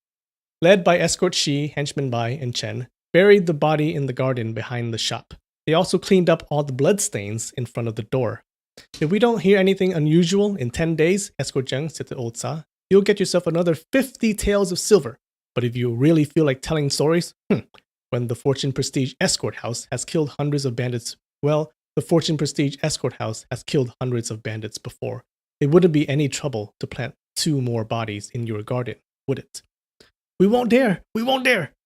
Speaker 1: Led by Escort Shi, Henchman Bai, and Chen, buried the body in the garden behind the shop. They also cleaned up all the bloodstains in front of the door. If we don't hear anything unusual in 10 days, Escort Zheng said to Old Sa, you'll get yourself another 50 taels of silver. But if you really feel like telling stories, when the Fortune Prestige Escort House has killed hundreds of bandits, well, the Fortune Prestige Escort House has killed hundreds of bandits before. It wouldn't be any trouble to plant 2 more bodies in your garden, would it? We won't dare!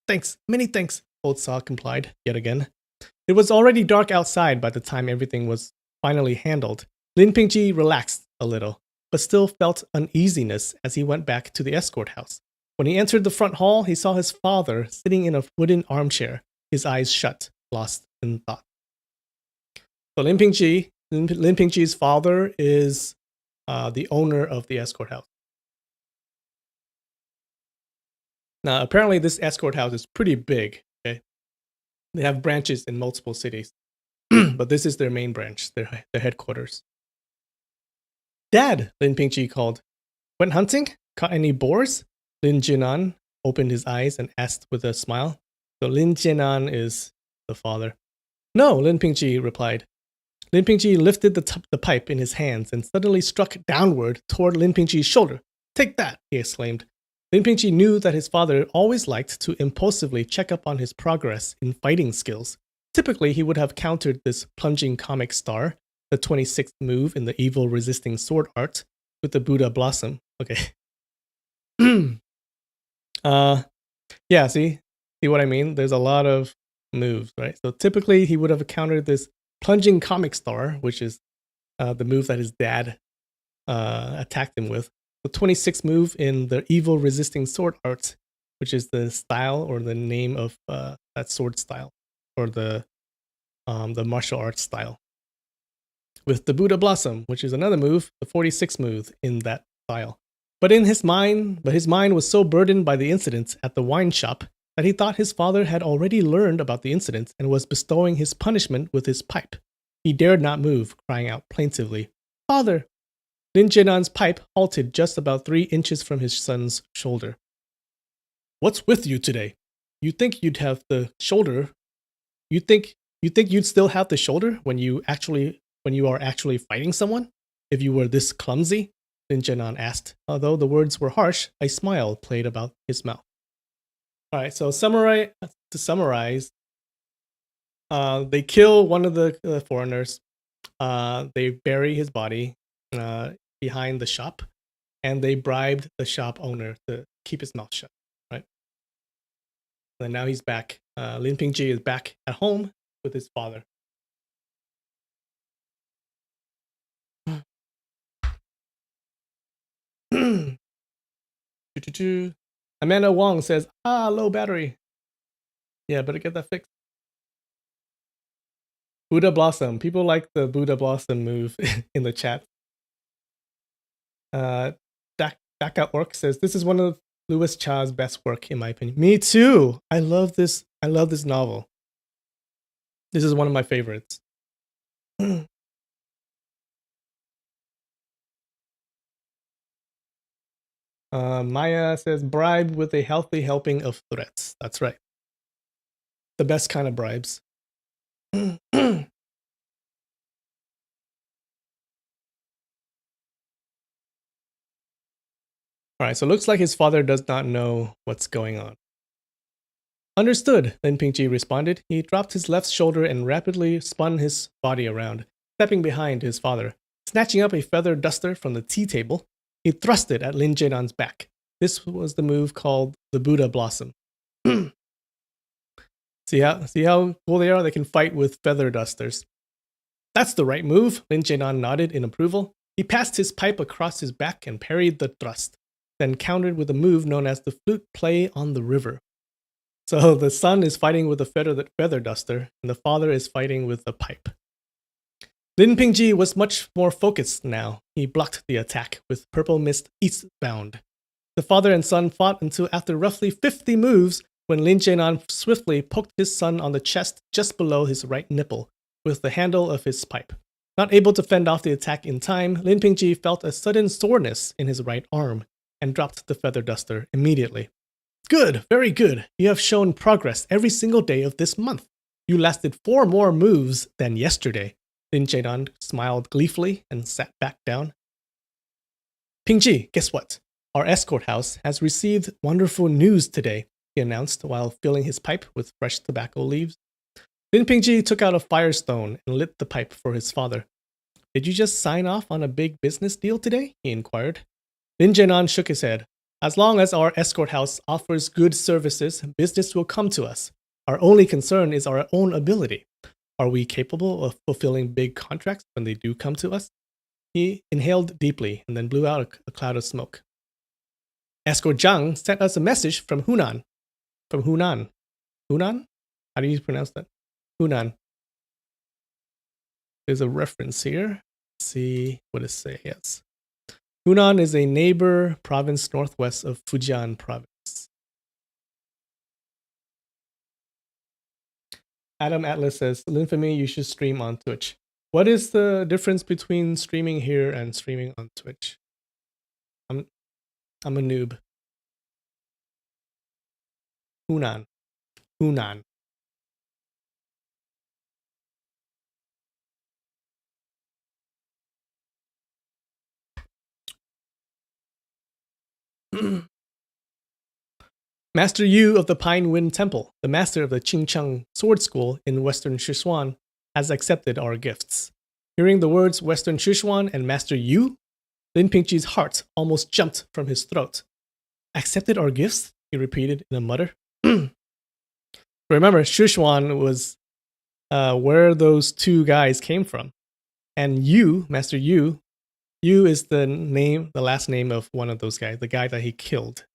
Speaker 1: Thanks, many thanks, Old Sa complied yet again. It was already dark outside by the time everything was finally handled. Lin Pingji relaxed a little, but still felt uneasiness as he went back to the escort house. When he entered the front hall, he saw his father sitting in a wooden armchair, his eyes shut, lost in thought. So Lin Pingji's father is the owner of the escort house. Now, apparently this escort house is pretty big, okay? They have branches in multiple cities, but this is their main branch, their headquarters. Dad, Lin Pingji called. Went hunting? Caught any boars? Lin Jinan opened his eyes and asked with a smile. So Lin Jinan is the father. No, Lin Pingji replied. Lin Pingji lifted the pipe in his hands and suddenly struck downward toward Lin Pingji's shoulder. Take that, he exclaimed. Lin Pingji knew that his father always liked to impulsively check up on his progress in fighting skills. Typically, he would have countered this plunging comic star, the 26th move in the evil resisting sword art, with the Buddha blossom. Okay. Yeah, see what I mean? There's a lot of moves, right? So typically he would have countered this plunging comic star, which is the move that his dad attacked him with. The 26th move in the evil resisting sword art, which is the style or the name of that sword style, or the martial arts style. With the Buddha blossom, which is another move, the 46th move in that style. But his mind was so burdened by the incident at the wine shop that he thought his father had already learned about the incident and was bestowing his punishment with his pipe. He dared not move, crying out plaintively, Father! Lin Jinan's pipe halted just about 3 inches from his son's shoulder. What's with you today? You think you'd have the shoulder? You think you'd still have the shoulder when you are actually fighting someone? If you were this clumsy? Lin Jinan asked. Although the words were harsh, a smile played about his mouth. Alright, so to summarize, they kill one of the foreigners. They bury his body behind the shop, and they bribed the shop owner to keep his mouth shut. Right? And now he's back. Lin Pingji is back at home with his father. Amanda Wong says, low battery. Yeah, better get that fixed. Buddha Blossom. People like the Buddha Blossom move in the chat. Daka Orc says, this is one of Louis Cha's best work, in my opinion. Me too. I love this novel. This is one of my favorites. Maya says bribe with a healthy helping of threats. That's right. The best kind of bribes. All right, so it looks like his father does not know what's going on. Understood, Lin Pingji responded. He dropped his left shoulder and rapidly spun his body around, stepping behind his father. Snatching up a feather duster from the tea table, he thrust it at Lin Jaedan's back. This was the move called the Buddha Blossom. See how cool they are? They can fight with feather dusters. That's the right move, Lin Jaedan nodded in approval. He passed his pipe across his back and parried the thrust, then countered with a move known as the flute play on the river. So the son is fighting with a feather duster, and the father is fighting with a pipe. Lin Pingji was much more focused now. He blocked the attack with purple mist eastbound. The father and son fought until after roughly 50 moves, when Lin Jaedan swiftly poked his son on the chest just below his right nipple with the handle of his pipe. Not able to fend off the attack in time, Lin Pingji felt a sudden soreness in his right arm and dropped the feather duster immediately. Good, very good. You have shown progress every single day of this month. You lasted 4 more moves than yesterday. Lin Jaedan smiled gleefully and sat back down. Pingji, guess what? Our escort house has received wonderful news today, he announced while filling his pipe with fresh tobacco leaves. Lin Pingji took out a firestone and lit the pipe for his father. Did you just sign off on a big business deal today? He inquired. Lin Jaedan shook his head. As long as our escort house offers good services, business will come to us. Our only concern is our own ability. Are we capable of fulfilling big contracts when they do come to us? He inhaled deeply and then blew out a cloud of smoke. Escort Zhang sent us a message from Hunan. From Hunan. Hunan? How do you pronounce that? Hunan. There's a reference here. Let's see what it says. Yes. Hunan is a neighbor province northwest of Fujian province. Adam Atlas says, Linfamy, you should stream on Twitch. What is the difference between streaming here and streaming on Twitch? I'm a noob. Hunan. Hunan. Master Yu of the Pine Wind Temple, the master of the Qingcheng Sword School in Western Sichuan, has accepted our gifts. Hearing the words Western Sichuan and Master Yu, Lin Pingji's heart almost jumped from his throat. Accepted our gifts? He repeated in a mutter. Remember, Sichuan was where those two guys came from. And Yu, Master Yu, Yu is the last name of one of those guys, the guy that he killed.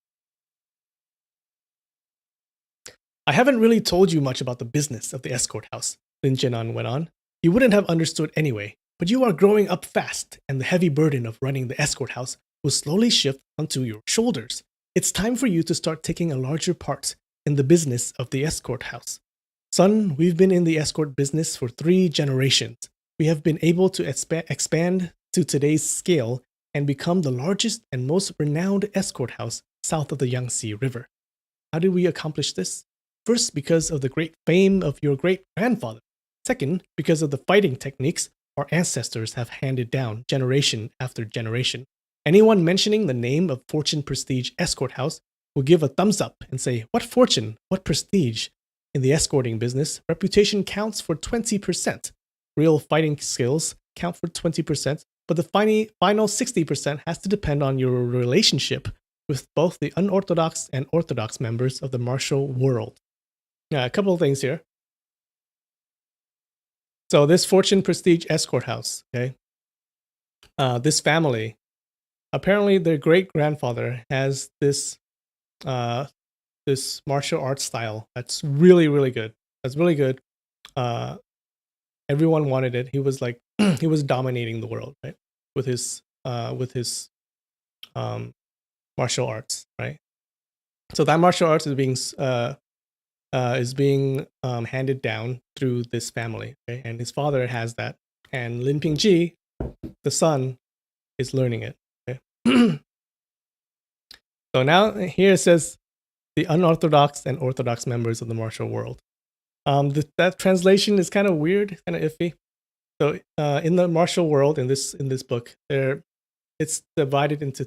Speaker 1: I haven't really told you much about the business of the escort house, Lin Jianan went on. You wouldn't have understood anyway, but you are growing up fast, and the heavy burden of running the escort house will slowly shift onto your shoulders. It's time for you to start taking a larger part in the business of the escort house. Son, we've been in the escort business for 3 generations. We have been able to expand to today's scale and become the largest and most renowned escort house south of the Yangtze River. How did we accomplish this? First, because of the great fame of your great-grandfather. Second, because of the fighting techniques our ancestors have handed down generation after generation. Anyone mentioning the name of Fortune Prestige Escort House will give a thumbs up and say, what fortune, what prestige? In the escorting business, reputation counts for 20%. Real fighting skills count for 20%, but the final 60% has to depend on your relationship with both the unorthodox and orthodox members of the martial world. Now, a couple of things here. So this Fortune Prestige Escort House, okay? This family, apparently their great-grandfather has this this martial arts style that's really, really good. That's really good. Everyone wanted it. He was like, he was dominating the world, right? With his martial arts, right? So that martial arts is being is being handed down through this family. Okay? And his father has that. And Lin Pingji, the son, is learning it. Okay? So now here it says the unorthodox and orthodox members of the martial world. That translation is kind of weird, kind of iffy. So in the martial world, in this book, it's divided into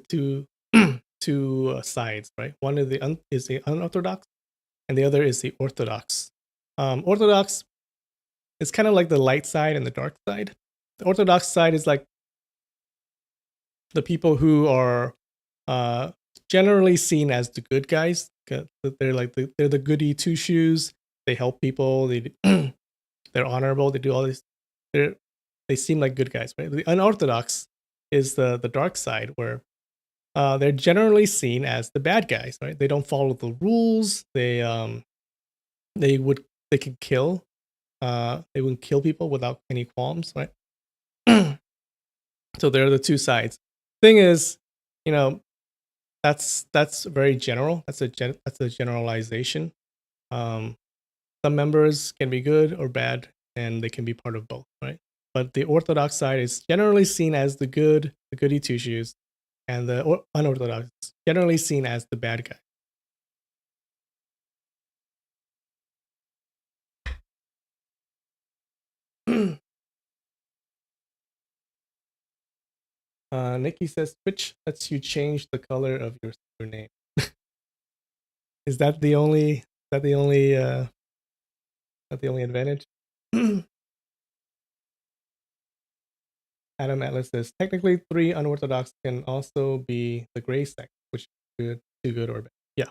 Speaker 1: two sides, right? One is the unorthodox, and the other is the orthodox. Orthodox is kind of like the light side and the dark side. The orthodox side is like the people who are generally seen as the good guys. They're like they're the goody two shoes. They help people. They're honorable. They do all this. They seem like good guys, right? The unorthodox is the dark side, where they're generally seen as the bad guys, right? They don't follow the rules. They can kill. They would kill people without any qualms, right? So they're the two sides. Thing is, that's very general. That's a generalization. Some members can be good or bad, and they can be part of both, right? But the orthodox side is generally seen as the goody two shoes, and the unorthodox generally seen as the bad guy. Nikki says Twitch lets you change the color of your name. Is that the only? That the only? That the only advantage? Adam Atlas says technically 3 unorthodox can also be the gray sect, which is good, too good or bad. Yeah,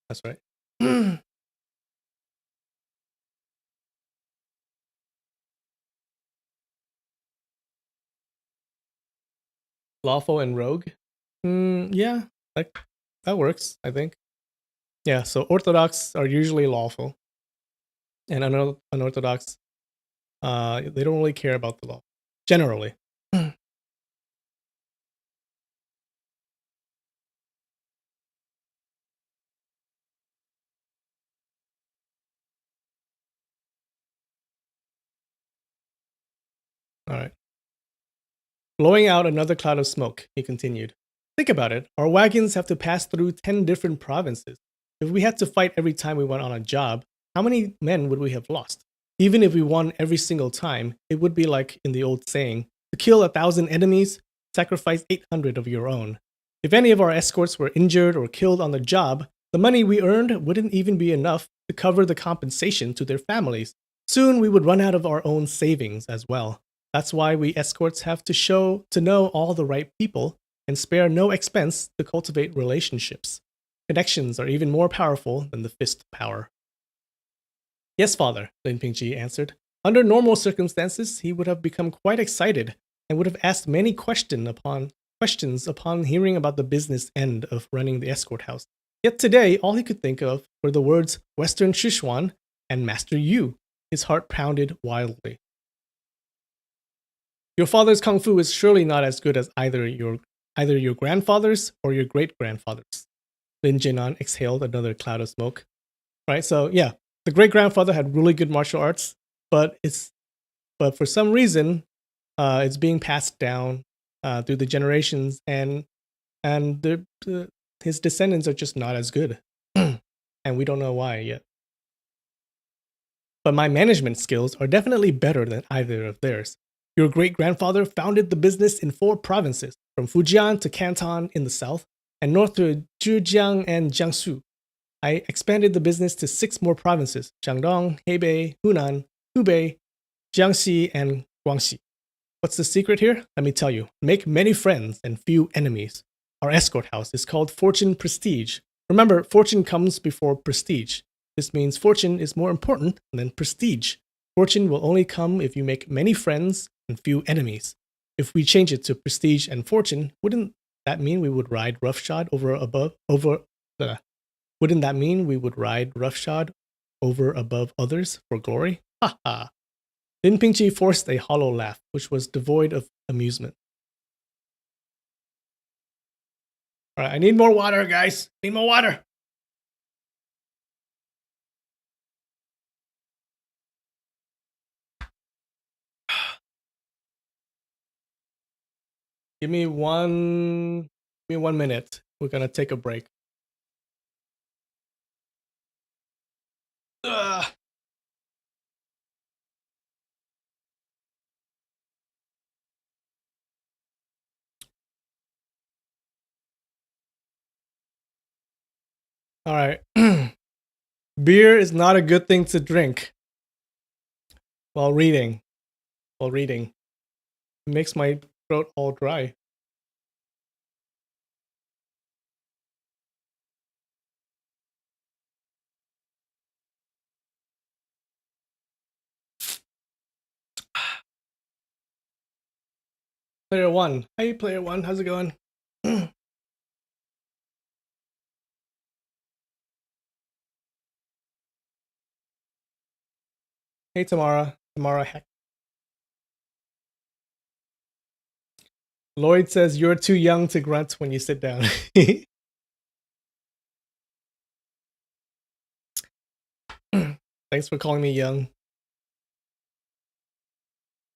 Speaker 1: that's right. Lawful and rogue. Yeah, that works. I think. Yeah, so orthodox are usually lawful, and unorthodox, they don't really care about the law generally. All right. Blowing out another cloud of smoke, he continued. Think about it. Our wagons have to pass through 10 different provinces. If we had to fight every time we went on a job, how many men would we have lost? Even if we won every single time, it would be like in the old saying, to kill 1,000 enemies, sacrifice 800 of your own. If any of our escorts were injured or killed on the job, the money we earned wouldn't even be enough to cover the compensation to their families. Soon we would run out of our own savings as well. That's why we escorts have to know all the right people and spare no expense to cultivate relationships. Connections are even more powerful than the fist power. Yes, father, Lin Pingji answered. Under normal circumstances, he would have become quite excited and would have asked many questions upon hearing about the business end of running the escort house. Yet today, all he could think of were the words Western Sichuan and Master Yu. His heart pounded wildly. Your father's kung fu is surely not as good as either your grandfather's or your great grandfather's. Lin Jinan exhaled another cloud of smoke. Right, so yeah, the great grandfather had really good martial arts, but for some reason, it's being passed down through the generations, and his descendants are just not as good, and we don't know why yet. But my management skills are definitely better than either of theirs. Your great-grandfather founded the business in 4 provinces, from Fujian to Canton in the south, and north to Zhejiang and Jiangsu. I expanded the business to 6 more provinces, Shandong, Hebei, Hunan, Hubei, Jiangxi, and Guangxi. What's the secret here? Let me tell you. Make many friends and few enemies. Our escort house is called Fortune Prestige. Remember, fortune comes before prestige. This means fortune is more important than prestige. Fortune will only come if you make many friends and few enemies. If we change it to prestige and fortune, wouldn't that mean we would ride roughshod Wouldn't that mean we would ride roughshod over above others for glory? Ha ha. Lin Pingqi forced a hollow laugh, which was devoid of amusement. All right, I need more water, guys. Need more water. Give me 1 minute. We're gonna take a break. Ugh. All right. Beer is not a good thing to drink while reading. It makes my throat all dry. Player one. Hey, player one. How's it going? Hey, Tamara. Tamara Heck. Lloyd says you're too young to grunt when you sit down. Thanks for calling me young.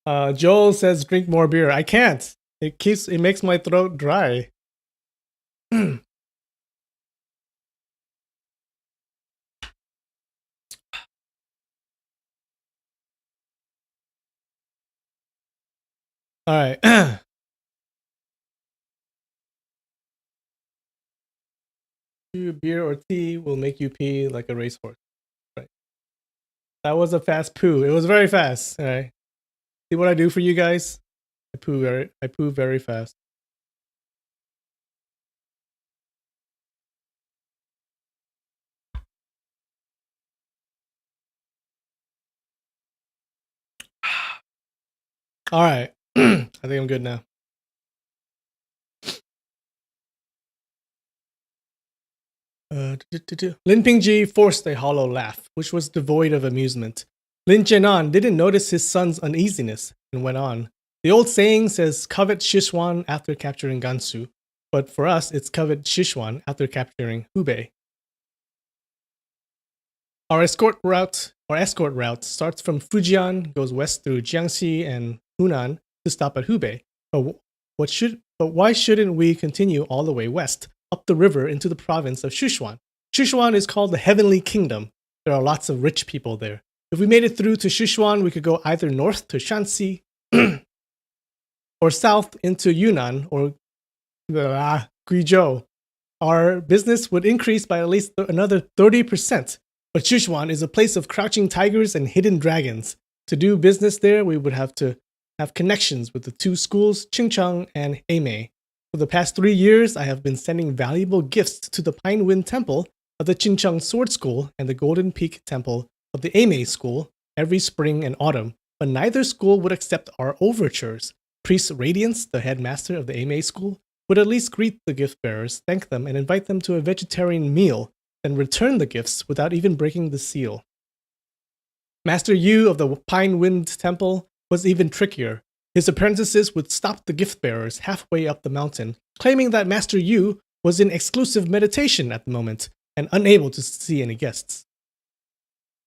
Speaker 1: Joel says drink more beer. I can't. It makes my throat dry. All right. Beer or tea will make you pee like a racehorse. Right. That was a fast poo. It was very fast. All right. See what I do for you guys? I poo very fast. All right. I think I'm good now. Lin Pingji forced a hollow laugh, which was devoid of amusement. Lin Chenan didn't notice his son's uneasiness and went on. The old saying says covet Sichuan after capturing Gansu, but for us it's covet Sichuan after capturing Hubei. Our escort route starts from Fujian, goes west through Jiangxi and Hunan to stop at Hubei. But why shouldn't we continue all the way west, up the river into the province of Sichuan? Sichuan is called the Heavenly Kingdom. There are lots of rich people there. If we made it through to Sichuan, we could go either north to Shanxi or south into Yunnan or Guizhou. Our business would increase by at least another 30%. But Sichuan is a place of crouching tigers and hidden dragons. To do business there, we would have to have connections with the two schools, Qingcheng and Eimei. For the past 3 years, I have been sending valuable gifts to the Pine Wind Temple of the Qingcheng Sword School and the Golden Peak Temple of the Eimei School every spring and autumn, but neither school would accept our overtures. Priest Radiance, the headmaster of the Eimei School, would at least greet the gift bearers, thank them, and invite them to a vegetarian meal, then return the gifts without even breaking the seal. Master Yu of the Pine Wind Temple was even trickier. His apprentices would stop the gift bearers halfway up the mountain, claiming that Master Yu was in exclusive meditation at the moment and unable to see any guests.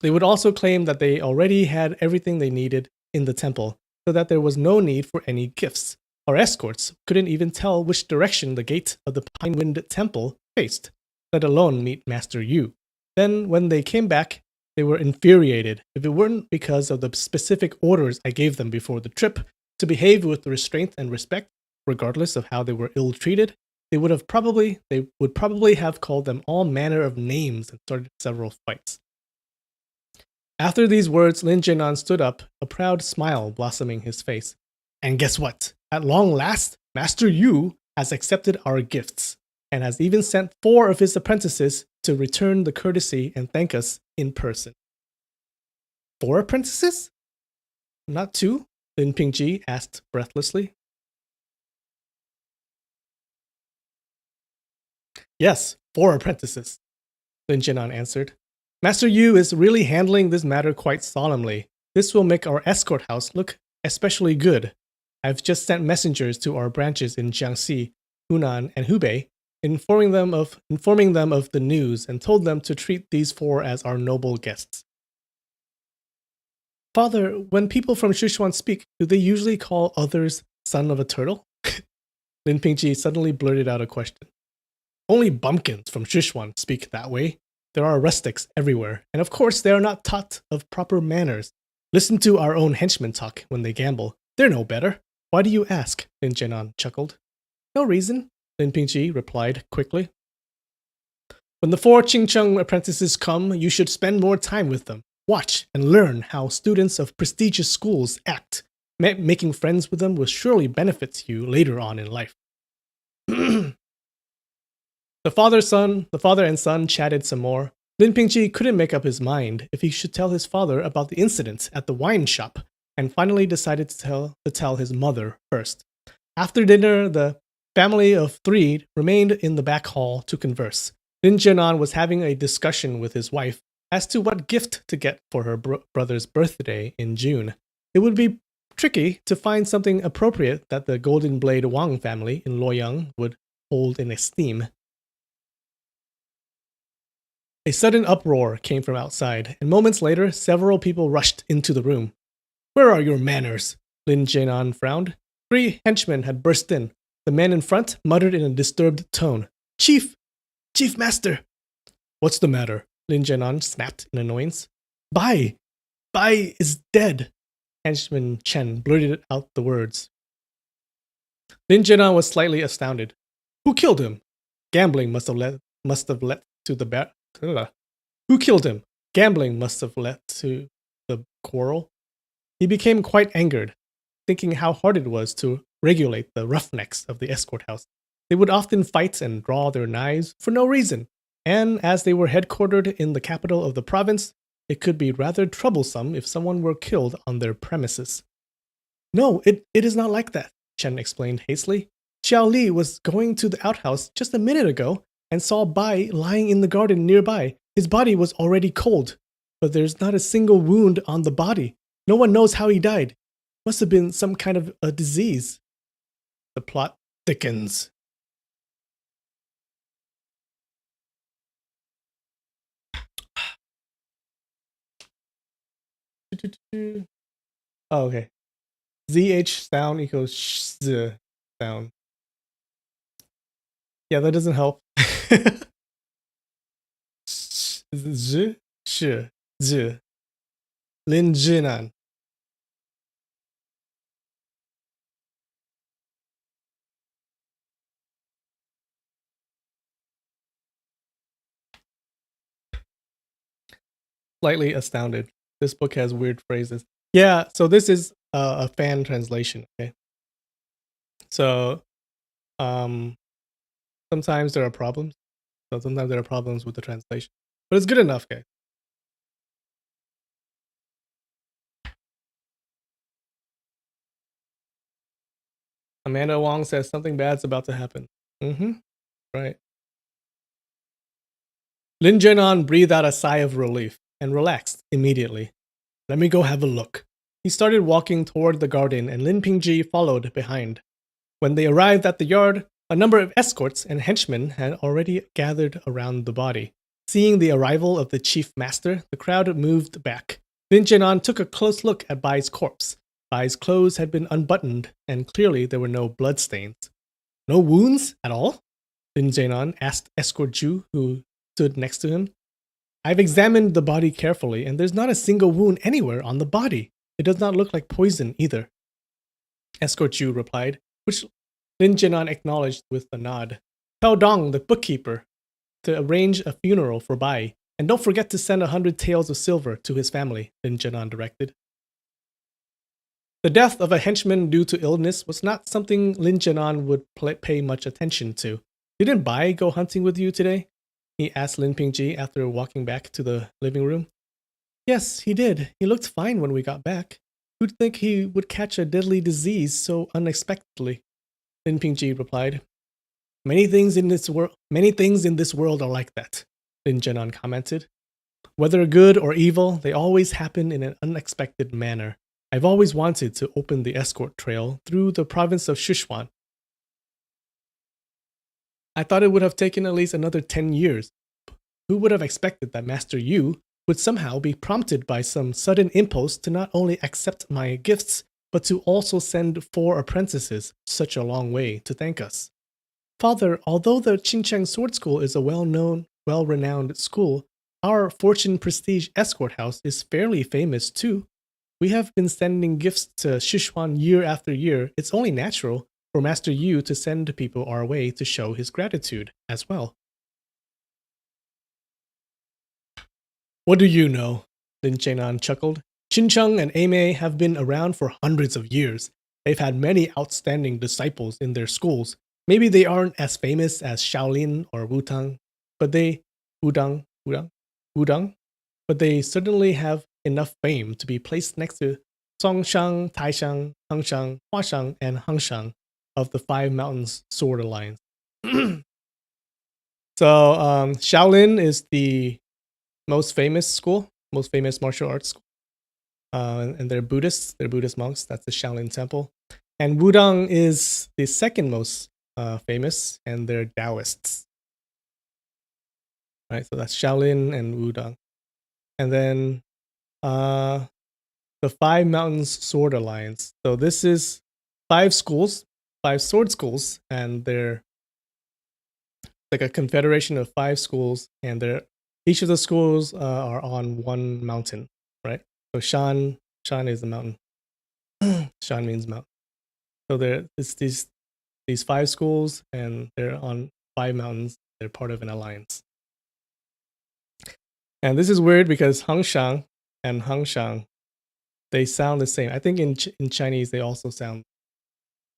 Speaker 1: They would also claim that they already had everything they needed in the temple, so that there was no need for any gifts. Our escorts couldn't even tell which direction the gate of the Pine Wind Temple faced, let alone meet Master Yu. Then, when they came back, they were infuriated. If it weren't because of the specific orders I gave them before the trip to behave with restraint and respect, regardless of how they were ill-treated, they would probably have called them all manner of names and started several fights. After these words, Lin Jianan stood up, a proud smile blossoming his face. And guess what? At long last, Master Yu has accepted our gifts and has even sent 4 of his apprentices to return the courtesy and thank us in person. 4 apprentices? Not 2? Lin Pingji asked breathlessly. Yes, 4 apprentices, Lin Jianan answered. Master Yu is really handling this matter quite solemnly. This will make our escort house look especially good. I've just sent messengers to our branches in Jiangxi, Hunan, and Hubei, informing them of the news and told them to treat these 4 as our noble guests. Father, when people from Sichuan speak, do they usually call others son of a turtle? Lin Pingji suddenly blurted out a question. Only bumpkins from Sichuan speak that way. There are rustics everywhere, and of course they are not taught of proper manners. Listen to our own henchmen talk when they gamble. They're no better. Why do you ask? Lin Zhenan chuckled. No reason, Lin Pingji replied quickly. When the 4 Qingcheng apprentices come, you should spend more time with them. Watch and learn how students of prestigious schools act. Making friends with them will surely benefit you later on in life. The father and son chatted some more. Lin Pingji couldn't make up his mind if he should tell his father about the incident at the wine shop, and finally decided to tell his mother first. After dinner, the family of 3 remained in the back hall to converse. Lin Zhenan was having a discussion with his wife as to what gift to get for her brother's birthday in June. It would be tricky to find something appropriate that the Golden Blade Wang family in Luoyang would hold in esteem. A sudden uproar came from outside, and moments later, several people rushed into the room. Where are your manners? Lin Zhenan frowned. 3 henchmen had burst in. The man in front muttered in a disturbed tone. Chief Master! What's the matter? Lin Zhenan snapped in annoyance. Bai is dead. Henchman Chen blurted out the words. Lin Zhenan was slightly astounded. Who killed him? Gambling must have led to the Who killed him? Gambling must have led to the quarrel. He became quite angered, thinking how hard it was to regulate the roughnecks of the escort house. They would often fight and draw their knives for no reason, and as they were headquartered in the capital of the province, it could be rather troublesome if someone were killed on their premises. No, it is not like that, Chen explained hastily. Xiao Li was going to the outhouse just a minute ago and saw Bai lying in the garden nearby. His body was already cold, but there's not a single wound on the body. No one knows how he died. Must have been some kind of a disease. The plot thickens. Oh, okay. ZH sound equals sh sound. Yeah, that doesn't help. Z, sh, z. Lin Zhenan. Slightly astounded. This book has weird phrases. Yeah, so this is a fan translation, okay? So, sometimes there are problems. So sometimes there are problems with the translation. But it's good enough, guys. Amanda Wong says something bad's about to happen. Right. Lin Zhenan breathed out a sigh of relief and relaxed immediately. Let me go have a look. He started walking toward the garden and Lin Pingji followed behind. When they arrived at the yard, a number of escorts and henchmen had already gathered around the body. Seeing the arrival of the chief master, the crowd moved back. Lin Zhenan took a close look at Bai's corpse. Bai's clothes had been unbuttoned, and clearly there were no bloodstains. No wounds at all? Lin Zhenan asked Escort Ju, who stood next to him. I've examined the body carefully, and there's not a single wound anywhere on the body. It does not look like poison either. Escort Ju replied, which Lin Zhenan acknowledged with a nod. Tell Dong, the bookkeeper, to arrange a funeral for Bai, and don't forget to send 100 taels of silver to his family, Lin Zhenan directed. The death of a henchman due to illness was not something Lin Zhenan would pay much attention to. Didn't Bai go hunting with you today? He asked Lin Pingji after walking back to the living room. Yes, he did. He looked fine when we got back. Who'd think he would catch a deadly disease so unexpectedly? Lin Pingji replied. Many things in this world are like that, Lin Zhenan commented. Whether good or evil, they always happen in an unexpected manner. I've always wanted to open the escort trail through the province of Sichuan. I thought it would have taken at least another 10 years. Who would have expected that Master Yu would somehow be prompted by some sudden impulse to not only accept my gifts, but to also send 4 apprentices such a long way to thank us. Father, although the Qingcheng Sword School is a well-known, well-renowned school, our Fortune Prestige Escort House is fairly famous too. We have been sending gifts to Sichuan year after year. It's only natural for Master Yu to send people our way to show his gratitude as well. What do you know? Lin Chenan chuckled. Xincheng and Eimei have been around for hundreds of years. They've had many outstanding disciples in their schools. Maybe they aren't as famous as Shaolin or Wudang, but they Wudang, but they certainly have enough fame to be placed next to Songshang, Taishang, Hengshang, Huashang, and Hengshang of the Five Mountains Sword Alliance. So Shaolin is the most famous school, most famous martial arts school. And they're Buddhists, they're Buddhist monks. That's the Shaolin Temple. And Wudang is the second most famous, and they're Taoists. Right, so that's Shaolin and Wudang. And then the Five Mountains Sword Alliance. So this is 5 schools, 5 sword schools, and they're like a confederation of 5 schools, and each of the schools are on one mountain, right? So Shan is the mountain. Shan means mountain. So it's these 5 schools, and they're on 5 mountains. They're part of an alliance. And this is weird because Hengshang and Hengshang, they sound the same. I think in Chinese they also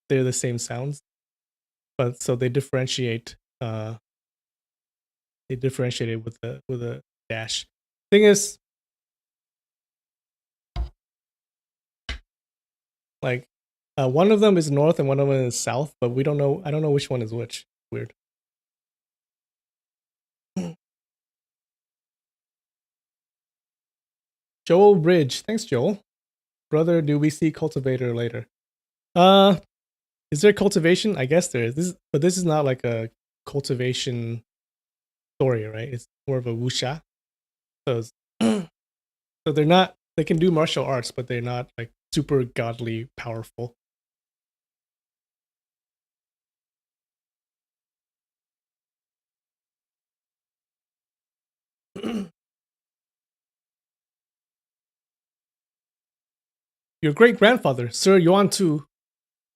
Speaker 1: they're the same sounds, but so they differentiate. They differentiate it with a dash. Thing is, like, one of them is north and one of them is south, but we don't know. I don't know which one is which. Weird. Joel Bridge, thanks, Joel. Brother, do we see cultivator later? Is there cultivation? I guess there is. But this is not like a cultivation story, right? It's more of a wuxia. So, so they're not. They can do martial arts, but they're not like super godly powerful. Your great-grandfather, Sir Yuan Tu,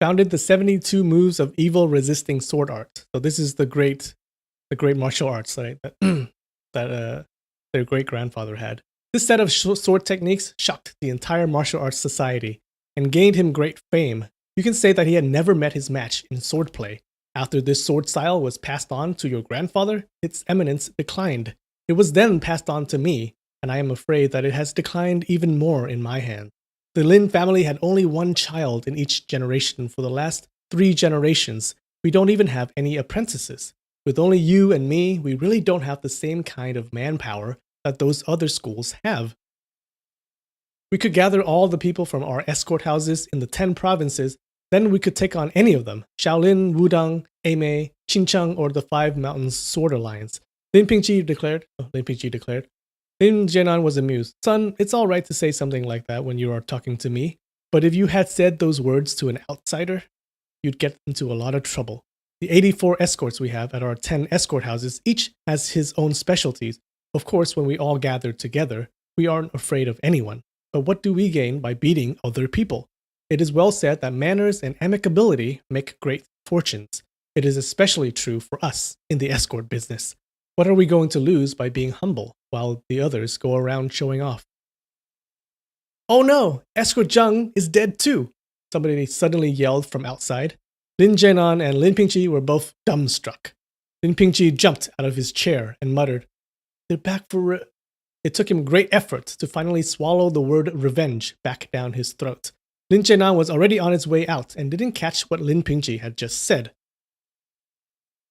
Speaker 1: founded the 72 moves of evil resisting sword art. So this is the great martial arts, right? That their great-grandfather had. This set of sword techniques shocked the entire martial arts society and gained him great fame. You can say that he had never met his match in swordplay. After this sword style was passed on to your grandfather, its eminence declined. It was then passed on to me, and I am afraid that it has declined even more in my hands. The Lin family had only one child in each generation for the last 3 generations. We don't even have any apprentices. With only you and me, we really don't have the same kind of manpower that those other schools have. We could gather all the people from our escort houses in the 10 provinces, then we could take on any of them: Shaolin, Wudang, Eimei, Xincheng, or the Five Mountains Sword Alliance. Lin Pingqi declared. Lin Jianan was amused. Son, it's all right to say something like that when you are talking to me, but if you had said those words to an outsider, you'd get into a lot of trouble. The 84 escorts we have at our 10 escort houses each has his own specialties. Of course, when we all gather together, we aren't afraid of anyone. But what do we gain by beating other people? It is well said that manners and amicability make great fortunes. It is especially true for us in the escort business. What are we going to lose by being humble while the others go around showing off? Oh no! Escort Zhang is dead too! Somebody suddenly yelled from outside. Lin Jianan and Lin Pingqi were both dumbstruck. Lin Pingqi jumped out of his chair and muttered, "They're back for It took him great effort to finally swallow the word revenge back down his throat. Lin Jianan was already on his way out and didn't catch what Lin Pingqi had just said.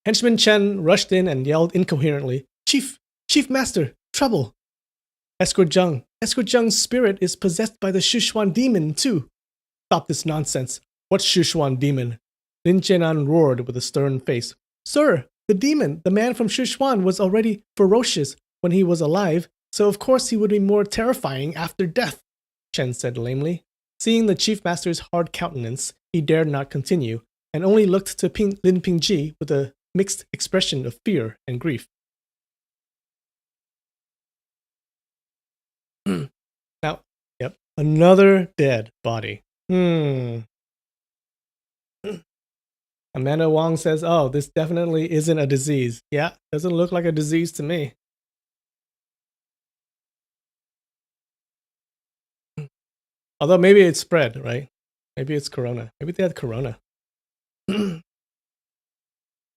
Speaker 1: Henchman Chen rushed in and yelled incoherently, Chief Master, trouble! Escort Zhang's spirit is possessed by the Sichuan demon too. Stop this nonsense. What Sichuan demon? Lin Jianan roared with a stern face. Sir, the demon, the man from Sichuan, was already ferocious when he was alive, so of course he would be more terrifying after death, Chen said lamely. Seeing the chief master's hard countenance, he dared not continue, and only looked to Lin Pingji with a mixed expression of fear and grief. Now, yep, another dead body. Amanda Wong says, oh, this definitely isn't a disease. Yeah, doesn't look like a disease to me. Although maybe it's spread, right? Maybe it's corona. Maybe they had corona.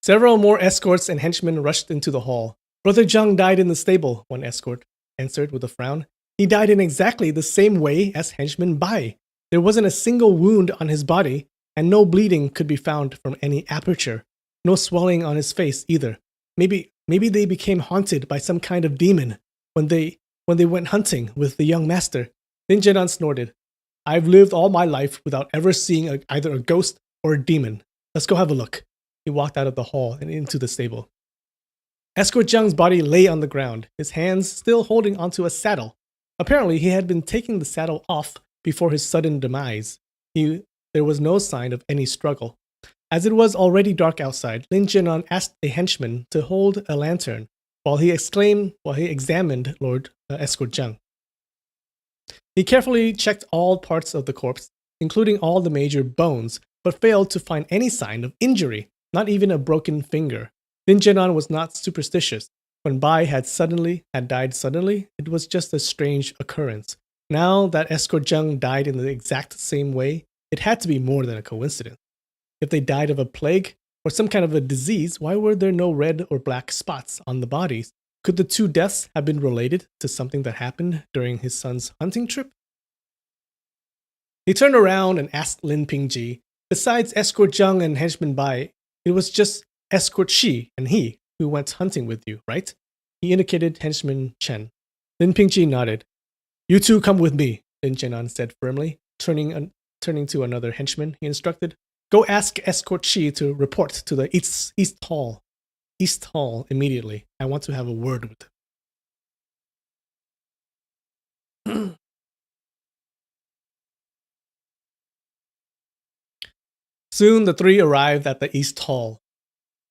Speaker 1: Several more escorts and henchmen rushed into the hall. Brother Zhang died in the stable, one escort answered with a frown. He died in exactly the same way as henchman Bai. There wasn't a single wound on his body, and no bleeding could be found from any aperture. No swelling on his face either. Maybe they became haunted by some kind of demon when they went hunting with the young master. Lin Zhenan snorted. I've lived all my life without ever seeing either a ghost or a demon. Let's go have a look. He walked out of the hall and into the stable. Escort Zhang's body lay on the ground, his hands still holding onto a saddle. Apparently, he had been taking the saddle off before his sudden demise. There was no sign of any struggle. As it was already dark outside, Lin Zhenan asked a henchman to hold a lantern while he examined Lord Escort Zhang. He carefully checked all parts of the corpse, including all the major bones, but failed to find any sign of injury, not even a broken finger. Lin Zhenan was not superstitious. When Bai had died suddenly, it was just a strange occurrence. Now that Escort Zhang died in the exact same way, it had to be more than a coincidence. If they died of a plague or some kind of a disease, why were there no red or black spots on the bodies? Could the two deaths have been related to something that happened during his son's hunting trip? He turned around and asked Lin Pingji, besides Escort Zhang and henchman Bai, it was just Escort Shi and he who went hunting with you, right? He indicated henchman Chen. Lin Pingji nodded. You two come with me, Lin Zhenan said firmly. Turning to another henchman, he instructed, go ask Escort Shi to report to the East Hall. East Hall immediately. I want to have a word with him. Soon the three arrived at the East Hall.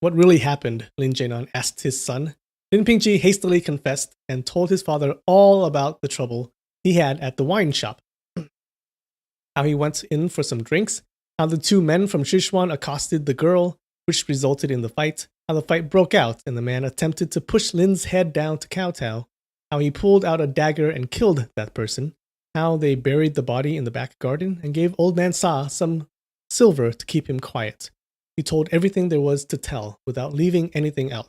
Speaker 1: What really happened? Lin Zhenan asked his son. Lin Pingji hastily confessed and told his father all about the trouble he had at the wine shop. How he went in for some drinks, how the two men from Sichuan accosted the girl, which resulted in the fight, how the fight broke out and the man attempted to push Lin's head down to kowtow, how he pulled out a dagger and killed that person, how they buried the body in the back garden and gave Old Man Sa some silver to keep him quiet. He told everything there was to tell without leaving anything out.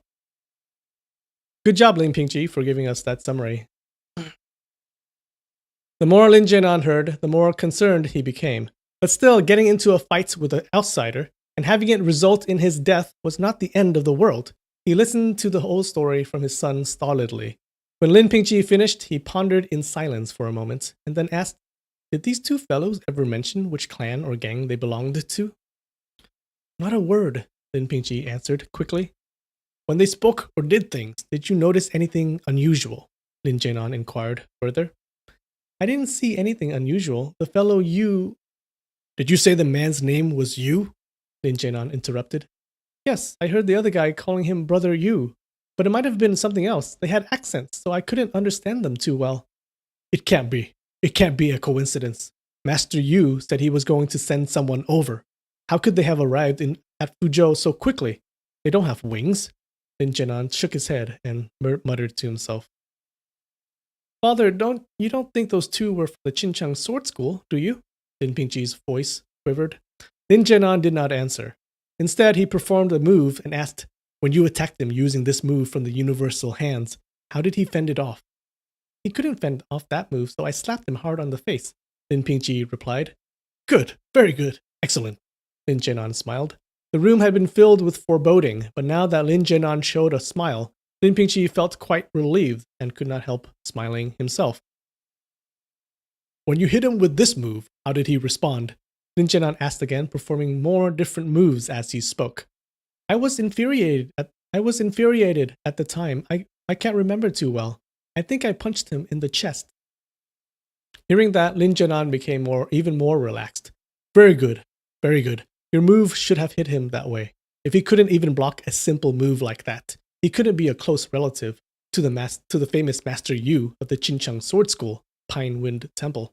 Speaker 1: Good job, Lin Pingji, for giving us that summary. The more Lin Zhenan heard, the more concerned he became. But still, getting into a fight with an outsider and having it result in his death was not the end of the world. He listened to the whole story from his son stolidly. When Lin Pingji finished, he pondered in silence for a moment and then asked, did these two fellows ever mention which clan or gang they belonged to? Not a word, Lin Pingji answered quickly. When they spoke or did things, did you notice anything unusual? Lin Zhenan inquired further. I didn't see anything unusual. The fellow Yu... Did you say the man's name was Yu? Lin Zhenan interrupted. Yes, I heard the other guy calling him Brother Yu, but it might have been something else. They had accents, so I couldn't understand them too well. It can't be. It can't be a coincidence. Master Yu said he was going to send someone over. How could they have arrived at Fuzhou so quickly? They don't have wings. Lin Zhenan shook his head and muttered to himself. Father, you don't think those two were from the Qinchang sword school, do you? Lin Pingji's voice quivered. Lin Zhenan did not answer. Instead, he performed a move and asked, when you attacked him using this move from the universal hands, how did he fend it off? He couldn't fend off that move, so I slapped him hard on the face, Lin Pingji replied. Good, very good, excellent, Lin Zhenan smiled. The room had been filled with foreboding, but now that Lin Zhenan showed a smile, Lin Pingji felt quite relieved and could not help smiling himself. When you hit him with this move, how did he respond? Lin Zhenan asked again, performing more different moves as he spoke. I was infuriated at the time. I can't remember too well. I think I punched him in the chest. Hearing that, Lin Jianan became even more relaxed. Very good, very good. Your move should have hit him that way. If he couldn't even block a simple move like that, he couldn't be a close relative to the famous Master Yu of the Qincheng Sword School, Pine Wind Temple.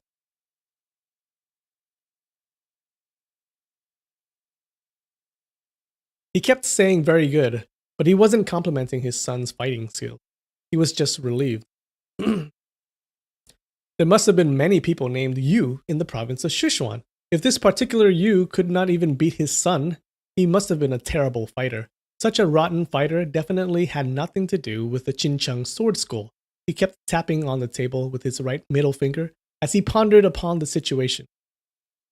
Speaker 1: He kept saying very good, but he wasn't complimenting his son's fighting skill. He was just relieved. There must have been many people named Yu in the province of Sichuan. If this particular Yu could not even beat his son, he must have been a terrible fighter. Such a rotten fighter definitely had nothing to do with the Qincheng Sword School. He kept tapping on the table with his right middle finger as he pondered upon the situation.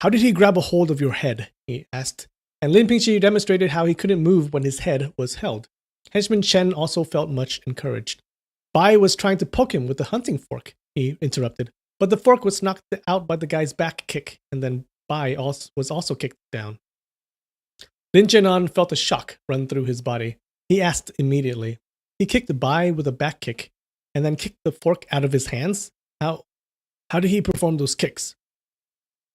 Speaker 1: How did he grab a hold of your head? He asked. And Lin Pingqi demonstrated how he couldn't move when his head was held. Henchman Chen also felt much encouraged. Bai was trying to poke him with the hunting fork, he interrupted, but the fork was knocked out by the guy's back kick, and then Bai was also kicked down. Lin Jianan felt a shock run through his body. He asked immediately. He kicked Bai with a back kick, and then kicked the fork out of his hands? How did he perform those kicks?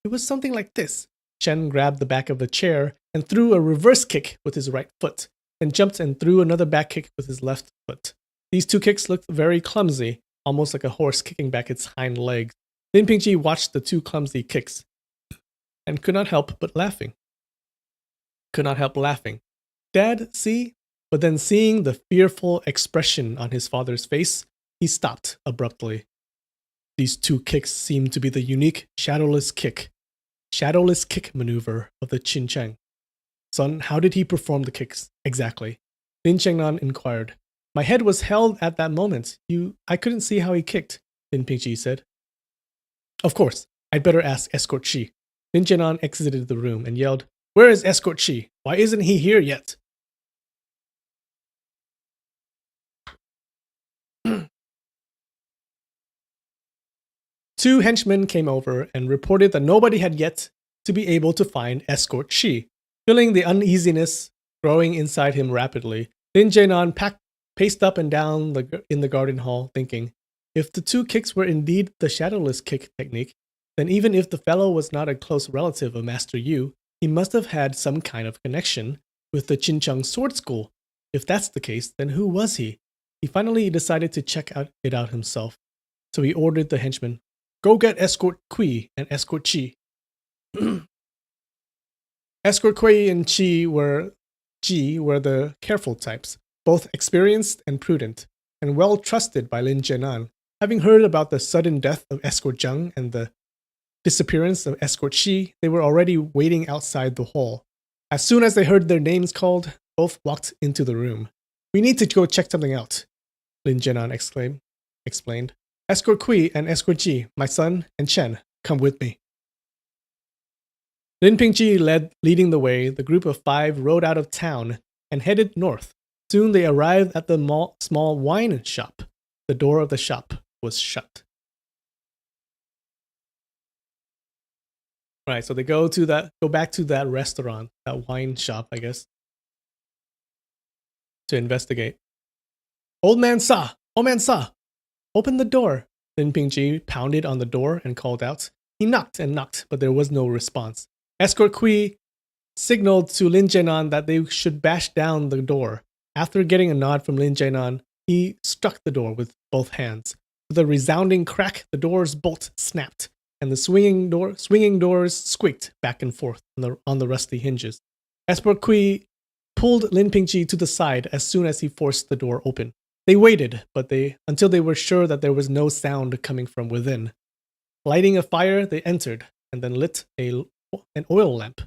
Speaker 1: It was something like this. Chen grabbed the back of the chair and threw a reverse kick with his right foot, then jumped and threw another back kick with his left foot. These two kicks looked very clumsy, almost like a horse kicking back its hind legs. Lin Pingqi watched the two clumsy kicks and could not help laughing. Dad, see? But then seeing the fearful expression on his father's face, he stopped abruptly. These two kicks seemed to be the unique shadowless kick maneuver of the Qincheng. Son, how did he perform the kicks exactly? Lin Chengnan inquired. My head was held at that moment. I couldn't see how he kicked, Lin Pingqi said. Of course, I'd better ask Escort Shi. Lin Jianan exited the room and yelled, Where is Escort Shi? Why isn't he here yet? Two henchmen came over and reported that nobody had yet to be able to find Escort Shi. Feeling the uneasiness growing inside him rapidly, Lin Jianan paced up and down in the garden hall, thinking, if the two kicks were indeed the shadowless kick technique, then even if the fellow was not a close relative of Master Yu, he must have had some kind of connection with the Qincheng Sword School. If that's the case, then who was he? He finally decided to check it out himself. So he ordered the henchman, Go get Escort Kui and Escort Chi. Escort Kui and Chi were the careful types, both experienced and prudent, and well trusted by Lin Jianan. Having heard about the sudden death of Escort Zheng and the disappearance of Escort Shi, they were already waiting outside the hall. As soon as they heard their names called, both walked into the room. We need to go check something out, Lin Jianan explained. Escort Kui and Escort Ji, my son, and Chen, come with me. Lin Pingqi leading the way, the group of 5 rode out of town and headed north. Soon they arrived at the small wine shop. The door of the shop was shut. Right, so they go back to that restaurant, that wine shop, I guess, to investigate. Old man Sa, open the door. Lin Pingqi pounded on the door and called out. He knocked and knocked, but there was no response. Escort Kui signaled to Lin Jianan that they should bash down the door. After getting a nod from Lin Jianan, he struck the door with both hands. With a resounding crack, the door's bolt snapped, and the swinging doors squeaked back and forth on the rusty hinges. Escort Kui pulled Lin Pingqi to the side as soon as he forced the door open. They waited, until they were sure that there was no sound coming from within. Lighting a fire, they entered, and then lit an oil lamp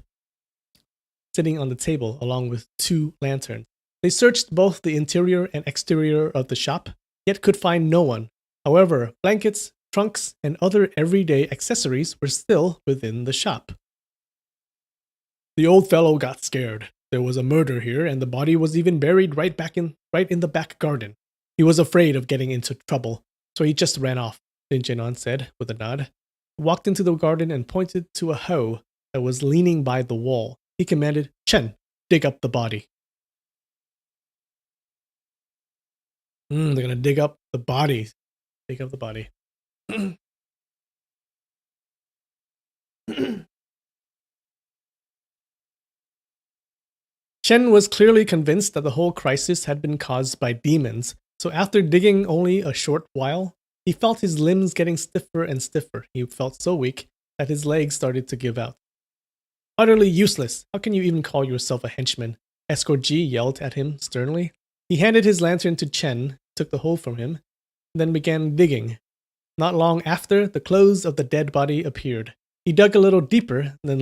Speaker 1: sitting on the table along with 2 lanterns. They searched both the interior and exterior of the shop, yet could find no one. However, blankets, trunks, and other everyday accessories were still within the shop. The old fellow got scared. There was a murder here, and the body was even buried right in the back garden. He was afraid of getting into trouble, so he just ran off, Lin Jianan said with a nod. He walked into the garden and pointed to a hoe that was leaning by the wall. He commanded, Chen, dig up the body. They're going to dig up the body. Dig up the body. Chen was clearly convinced that the whole crisis had been caused by demons, so after digging only a short while, he felt his limbs getting stiffer and stiffer. He felt so weak that his legs started to give out. Utterly useless. How can you even call yourself a henchman? Escort G yelled at him sternly. He handed his lantern to Chen, took the hole from him, and then began digging. Not long after, the clothes of the dead body appeared. He dug a little deeper, then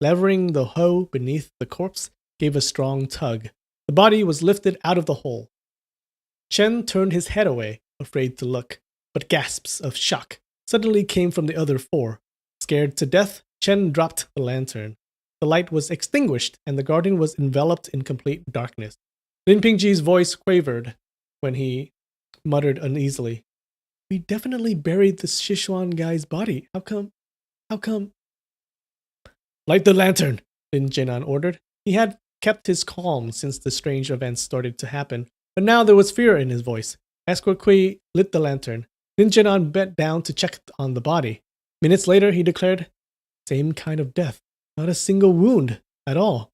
Speaker 1: levering the hoe beneath the corpse, gave a strong tug. The body was lifted out of the hole. Chen turned his head away, afraid to look, but gasps of shock suddenly came from the other four. Scared to death, Chen dropped the lantern. The light was extinguished, and the garden was enveloped in complete darkness. Lin Pingji's voice quavered when he muttered uneasily, "We definitely buried the Sichuan guy's body. How come? How come?" "Light the lantern," Lin Jinan ordered. He had kept his calm since the strange events started to happen, but now there was fear in his voice. Escort Kui lit the lantern. Lin Jinan bent down to check on the body. Minutes later, he declared, "Same kind of death. Not a single wound at all."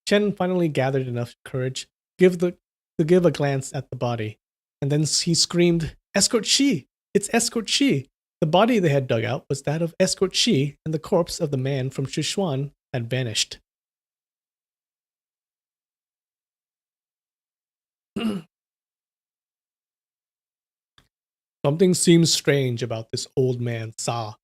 Speaker 1: Chen finally gathered enough courage to give a glance at the body, and then he screamed, "Escort Shi! It's Escort Shi!" The body they had dug out was that of Escort Shi, and the corpse of the man from Sichuan had vanished. "Something seems strange about this old man, Sa,"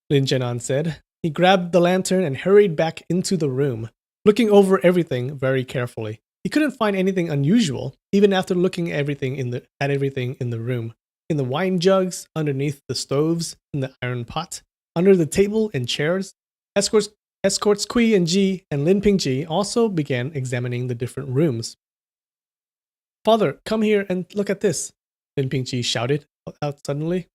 Speaker 1: Lin Jinan said. He grabbed the lantern and hurried back into the room, looking over everything very carefully. He couldn't find anything unusual, even after looking at everything in the room. In the wine jugs, underneath the stoves, in the iron pot, under the table and chairs. Escorts Kui and Ji and Lin Pingji also began examining the different rooms. "Father, come here and look at this," Lin Pingji shouted out suddenly.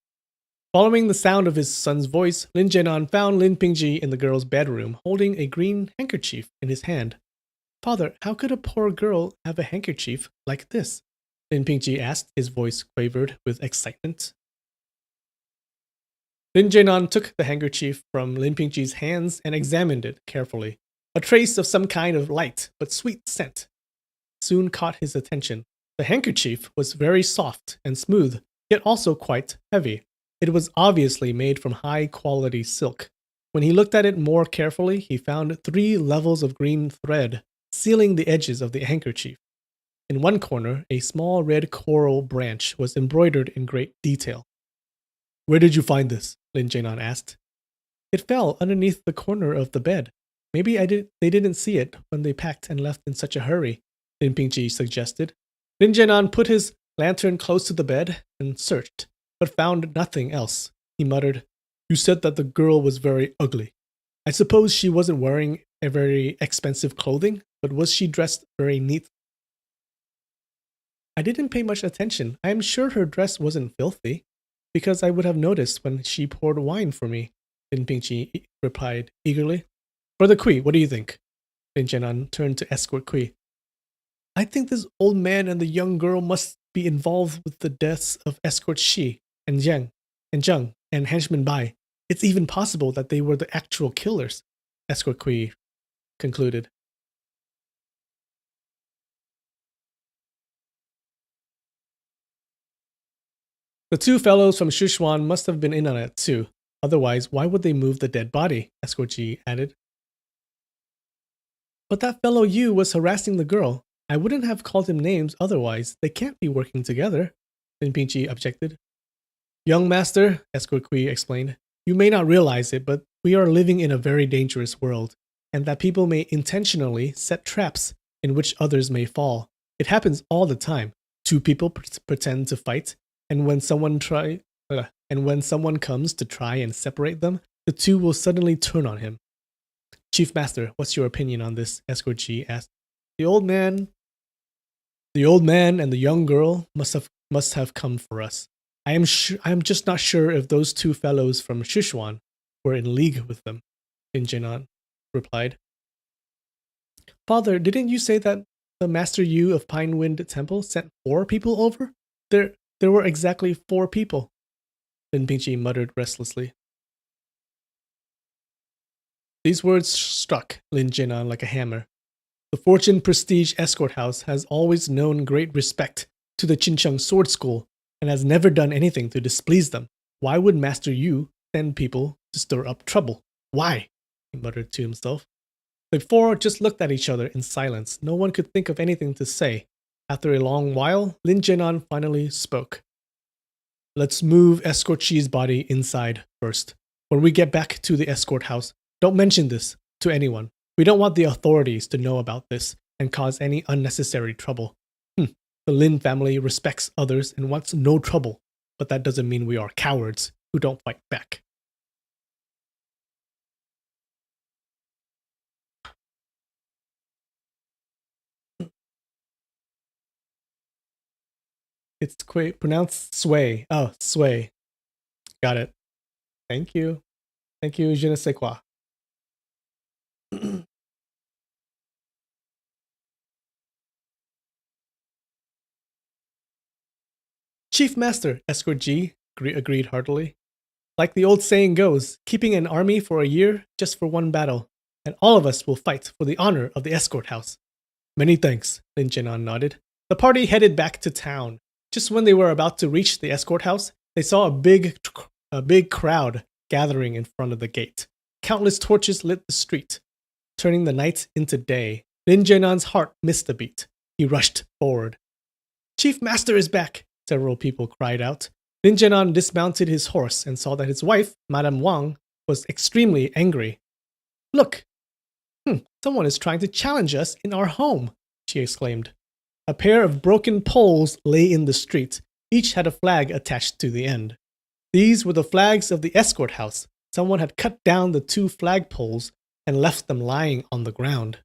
Speaker 1: Following the sound of his son's voice, Lin Jinan found Lin Pingji in the girl's bedroom, holding a green handkerchief in his hand. "Father, how could a poor girl have a handkerchief like this?" Lin Pingji asked, his voice quavered with excitement. Lin Jinan took the handkerchief from Lin Pingji's hands and examined it carefully. A trace of some kind of light but sweet scent soon caught his attention. The handkerchief was very soft and smooth, yet also quite heavy. It was obviously made from high-quality silk. When he looked at it more carefully, he found 3 levels of green thread sealing the edges of the handkerchief. In one corner, a small red coral branch was embroidered in great detail. "Where did you find this?" Lin Jinan asked. "It fell underneath the corner of the bed. Maybe they didn't see it when they packed and left in such a hurry," Lin Pingji suggested. Lin Jinan put his lantern close to the bed and searched, but found nothing else. He muttered, "You said that the girl was very ugly. I suppose she wasn't wearing a very expensive clothing, but was she dressed very neat?" "I didn't pay much attention. I am sure her dress wasn't filthy, because I would have noticed when she poured wine for me," Lin Pingji replied eagerly. "Brother Kui, what do you think?" Lin Jinan turned to Escort Kui. "I think this old man and the young girl must be involved with the deaths of Escort Shi and Zheng and Henchman Bai. It's even possible that they were the actual killers," Escort Kui concluded. "The 2 fellows from Sichuan must have been in on it too. Otherwise, why would they move the dead body?" Escort Ji added. "But that fellow Yu was harassing the girl. I wouldn't have called him names otherwise. They can't be working together," Lin Pingji objected. "Young master," Escort Kui explained, "you may not realize it, but we are living in a very dangerous world, and that people may intentionally set traps in which others may fall. It happens all the time. 2 people pretend to fight, and when someone comes to try and separate them, the 2 will suddenly turn on him." "Chief Master, what's your opinion on this?" Escort Ji asked. The old man and the young girl must have come for us. I am just not sure if those 2 fellows from Sichuan were in league with them," Lin Jinan replied. "Father, didn't you say that the Master Yu of Pinewind Temple sent 4 people over? There were exactly 4 people," Lin Pingji muttered restlessly. These words struck Lin Jinan like a hammer. The Fortune Prestige Escort House has always known great respect to the Qincheng Sword School and has never done anything to displease them. Why would Master Yu send people to stir up trouble? Why? He muttered to himself. The four just looked at each other in silence. No one could think of anything to say. After a long while, Lin Jinan finally spoke. Let's move Escort Chi's body inside first. When we get back to the escort house, don't mention this to anyone. We don't want the authorities to know about this and cause any unnecessary trouble. The Lin family respects others and wants no trouble, but that doesn't mean we are cowards who don't fight back. It's pronounced sway. Oh, sway. Got it. Thank you. Thank you, je ne sais quoi. Chief Master, Escort G agreed heartily. Like the old saying goes, keeping an army for a year just for one battle, and all of us will fight for the honor of the escort house. Many thanks, Lin Jinan nodded. The party headed back to town. Just when they were about to reach the escort house, they saw a big crowd gathering in front of the gate. Countless torches lit the street, turning the night into day. Lin Jinan's heart missed a beat. He rushed forward. Chief Master is back, several people cried out. Lin Jinan dismounted his horse and saw that his wife, Madame Wang, was extremely angry. Look! Someone is trying to challenge us in our home, she exclaimed. A pair of broken poles lay in the street. Each had a flag attached to the end. These were the flags of the escort house. Someone had cut down the two flag poles and left them lying on the ground.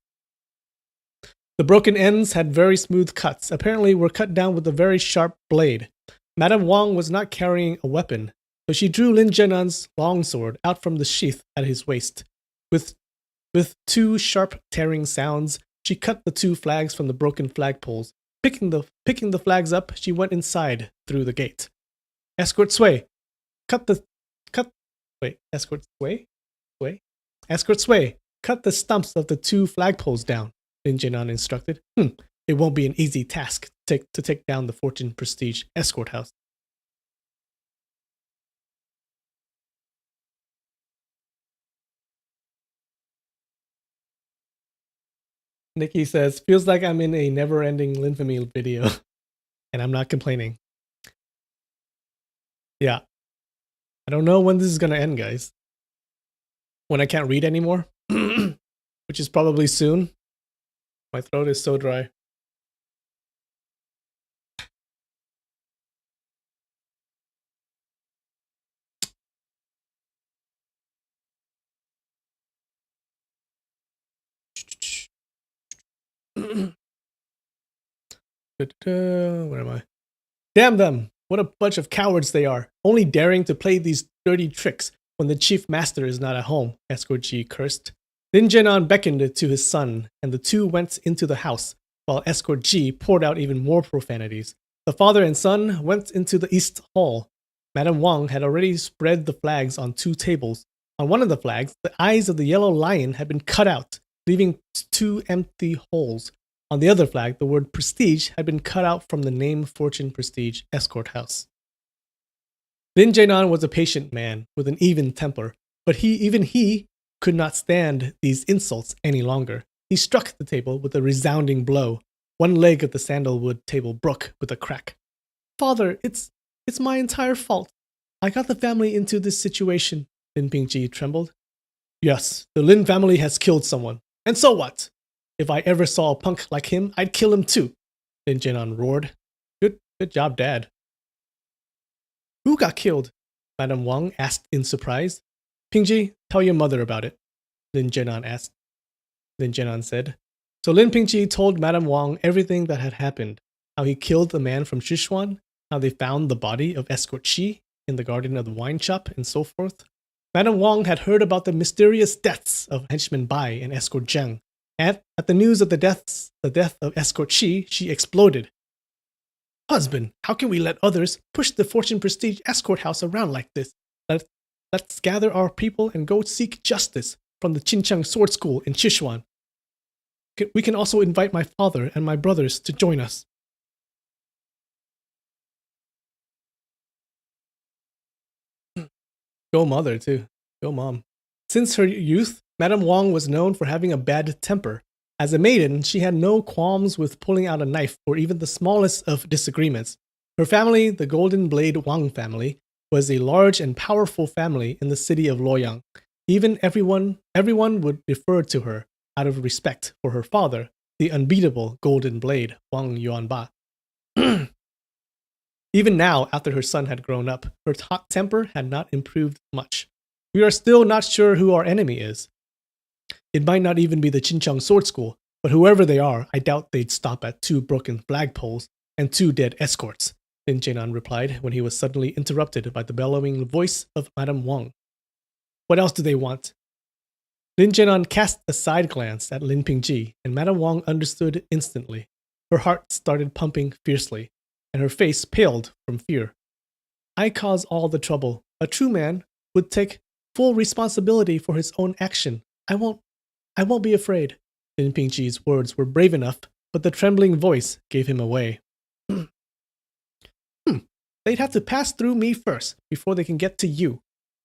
Speaker 1: The broken ends had very smooth cuts, apparently were cut down with a very sharp blade. Madame Wang was not carrying a weapon, so she drew Lin Jinan's longsword out from the sheath at his waist. With two sharp tearing sounds, she cut the two flags from the broken flagpoles. Picking the flags up, she went inside through the gate. Escort Sway, Escort Sway, cut the stumps of the two flagpoles down, Lin Jinan instructed. It won't be an easy task to take down the Fortune Prestige Escort House. Nikki says, feels like I'm in a never-ending Linfamil video, and I'm not complaining. Yeah. I don't know when this is going to end, guys. When I can't read anymore, which is probably soon. My throat is so dry. Where am I? Damn them! What a bunch of cowards they are, only daring to play these dirty tricks when the chief master is not at home, Escort G cursed. Lin Jinan beckoned to his son, and the two went into the house, while Escort G poured out even more profanities. The father and son went into the east hall. Madame Wang had already spread the flags on two tables. On one of the flags, the eyes of the yellow lion had been cut out, leaving two empty holes. On the other flag, the word prestige had been cut out from the name Fortune Prestige Escort House. Lin Jinan was a patient man with an even temper, but even he could not stand these insults any longer. He struck the table with a resounding blow. One leg of the sandalwood table broke with a crack. Father, it's my entire fault. I got the family into this situation, Lin Pingji trembled. Yes, the Lin family has killed someone. And so what? If I ever saw a punk like him, I'd kill him too, Lin Jinan roared. Good job, Dad. Who got killed? Madame Wang asked in surprise. Pingji, tell your mother about it, Lin Jinan asked. Lin Jinan said. So Lin Pingji told Madame Wang everything that had happened, how he killed the man from Sichuan, how they found the body of Escort Chi in the garden of the wine shop, and so forth. Madame Wang had heard about the mysterious deaths of henchman Bai and Escort Zheng, and at the news of the death of Escort Chi, she exploded. Husband, how can we let others push the Fortune Prestige Escort House around like this? Let's gather our people and go seek justice. from the Qincheng Sword School in Sichuan. We can also invite my father and my brothers to join us. Go mother, too. Go mom. Since her youth, Madame Wang was known for having a bad temper. As a maiden, she had no qualms with pulling out a knife for even the smallest of disagreements. Her family, the Golden Blade Wang family, was a large and powerful family in the city of Luoyang. Even everyone would defer to her out of respect for her father, the unbeatable Golden Blade Wang Yuanba. Even now, after her son had grown up, her hot temper had not improved much. We are still not sure who our enemy is. It might not even be the Qincheng Sword School, but whoever they are, I doubt they'd stop at 2 broken flagpoles and 2 dead escorts, Lin Jianan replied when he was suddenly interrupted by the bellowing voice of Madame Wang. What else do they want? Lin Jianan cast a side glance at Lin Pingji, and Madame Wang understood instantly. Her heart started pumping fiercely, and her face paled from fear. I cause all the trouble. A true man would take full responsibility for his own action. I won't be afraid. Lin Pingji's words were brave enough, but the trembling voice gave him away. They'd have to pass through me first before they can get to you,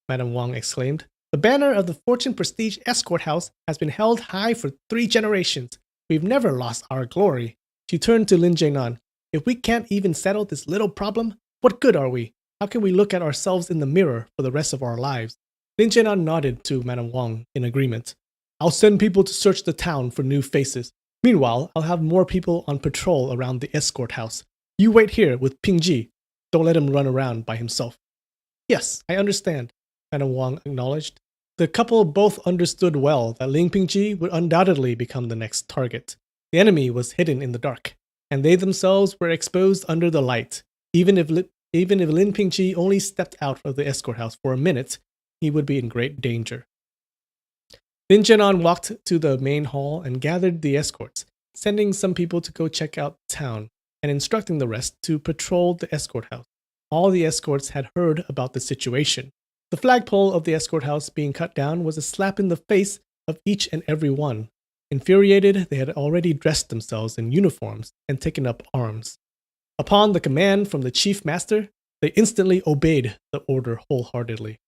Speaker 1: Madame Wang exclaimed. The banner of the Fortune Prestige Escort House has been held high for 3 generations. We've never lost our glory. She turned to Lin Jianan. If we can't even settle this little problem, what good are we? How can we look at ourselves in the mirror for the rest of our lives? Lin Jianan nodded to Madame Wang in agreement. I'll send people to search the town for new faces. Meanwhile, I'll have more people on patrol around the escort house. You wait here with Pingji. Don't let him run around by himself. Yes, I understand, Madame Wang acknowledged. The couple both understood well that Lin Pingji would undoubtedly become the next target. The enemy was hidden in the dark, and they themselves were exposed under the light. Even if Lin Pingji only stepped out of the escort house for a minute, he would be in great danger. Lin Jianan walked to the main hall and gathered the escorts, sending some people to go check out the town and instructing the rest to patrol the escort house. All the escorts had heard about the situation. The flagpole of the escort house being cut down was a slap in the face of each and every one. Infuriated, they had already dressed themselves in uniforms and taken up arms. Upon the command from the chief master, they instantly obeyed the order wholeheartedly.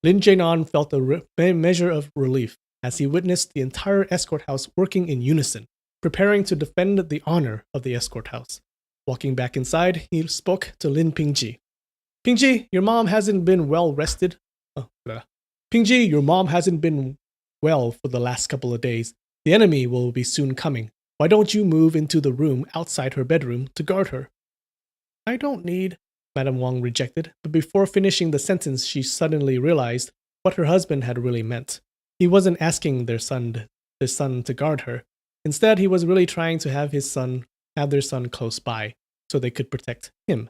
Speaker 1: Lin Jianan felt a measure of relief as he witnessed the entire escort house working in unison, preparing to defend the honor of the escort house. Walking back inside, he spoke to Lin Pingji. Pingji, your mom hasn't been well rested. Pingji, your mom hasn't been well for the last couple of days. The enemy will be soon coming. Why don't you move into the room outside her bedroom to guard her? I don't need, Madame Wang rejected, but before finishing the sentence, she suddenly realized what her husband had really meant. He wasn't asking their son to guard her. Instead, he was really trying to have their son close by, so they could protect him.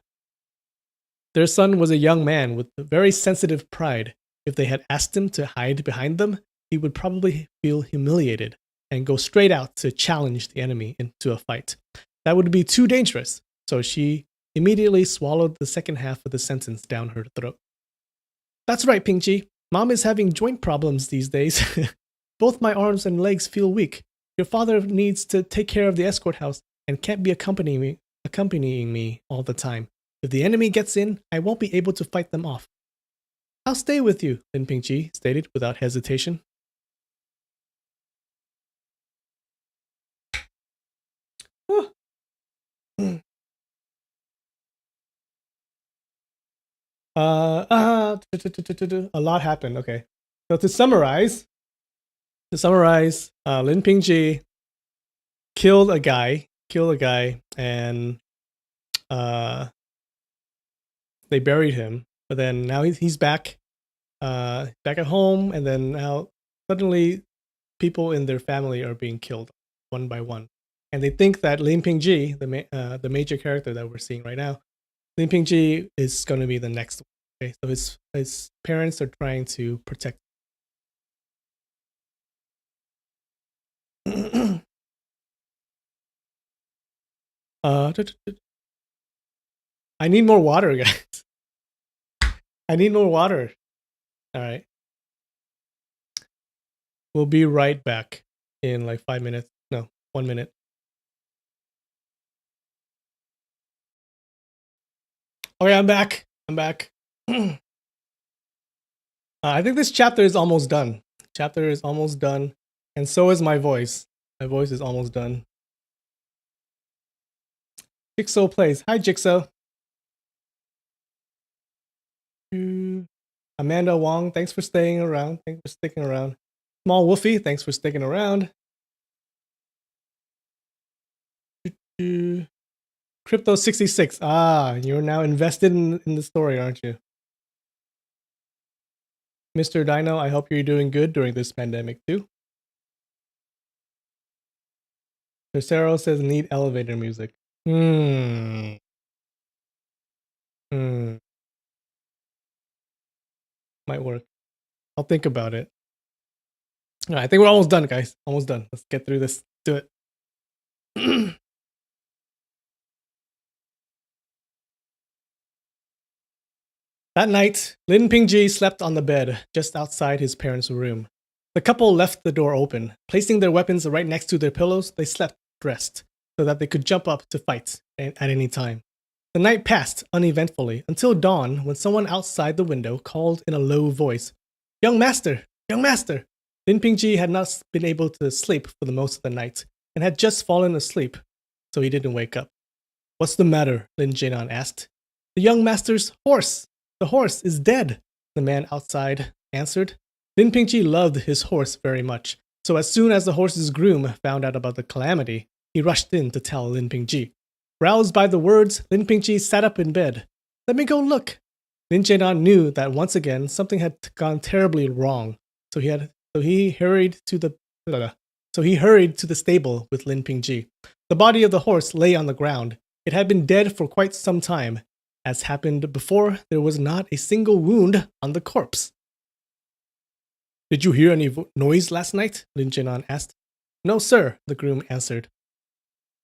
Speaker 1: Their son was a young man with very sensitive pride. If they had asked him to hide behind them, he would probably feel humiliated and go straight out to challenge the enemy into a fight. That would be too dangerous, so she immediately swallowed the second half of the sentence down her throat. That's right, Pingji. Mom is having joint problems these days. Both my arms and legs feel weak. Your father needs to take care of the escort house and can't be accompanying me all the time. If the enemy gets in, I won't be able to fight them off. I'll stay with you, Lin Pingji stated without hesitation. A lot happened. Okay, so to summarize, Lin Pingji killed a guy, and they buried him. But then now he's back at home, and then now suddenly people in their family are being killed one by one, and they think that Lin Pingji, the major character that we're seeing right now, Lin Pingji is going to be the next one. Okay, so his parents are trying to protect. I need more water, guys. I need more water. All right. We'll be right back in like 5 minutes. No, 1 minute. Okay, I'm back. I'm back. I think this chapter is almost done. Chapter is almost done. And so is my voice. My voice is almost done. Jigsaw plays. Hi, Jigsaw. Amanda Wong, thanks for staying around. Thanks for sticking around. Small Wolfie, thanks for sticking around. Crypto 66. You're now invested in the story, aren't you? Mr. Dino, I hope you're doing good during this pandemic too. Tercero says need elevator music. Hmm. Might work. I'll think about it. All right, I think we're almost done, guys. Almost done. Let's get through this. Do it. That night, Lin Pingji slept on the bed just outside his parents' room. The couple left the door open. Placing their weapons right next to their pillows, they slept dressed so that they could jump up to fight at any time. The night passed uneventfully until dawn when someone outside the window called in a low voice, "Young master! Young master!" Lin Pingji had not been able to sleep for the most of the night and had just fallen asleep, so he didn't wake up. "What's the matter?" Lin Jinan asked. "The young master's horse! The horse is dead," the man outside answered. Lin Pingji loved his horse very much, so as soon as the horse's groom found out about the calamity, he rushed in to tell Lin Pingji. Roused by the words, Lin Pingji sat up in bed. "Let me go look." Lin Chenan knew that once again something had gone terribly wrong, so he hurried to the stable with Lin Pingji. The body of the horse lay on the ground. It had been dead for quite some time. As happened before, there was not a single wound on the corpse. "Did you hear any noise last night?" Lin Chenan asked. "No, sir," the groom answered.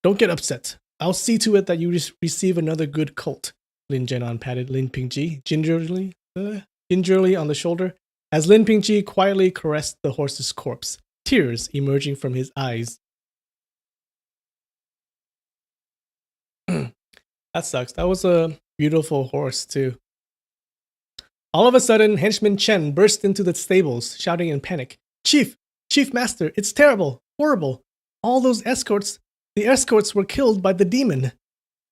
Speaker 1: "Don't get upset. I'll see to it that you receive another good colt." Lin Chenan patted Lin Pingji gingerly on the shoulder as Lin Pingji quietly caressed the horse's corpse, tears emerging from his eyes. That sucks. That was a beautiful horse, too. All of a sudden, henchman Chen burst into the stables, shouting in panic, Chief Master, it's terrible, horrible. All those escorts, the escorts were killed by the demon."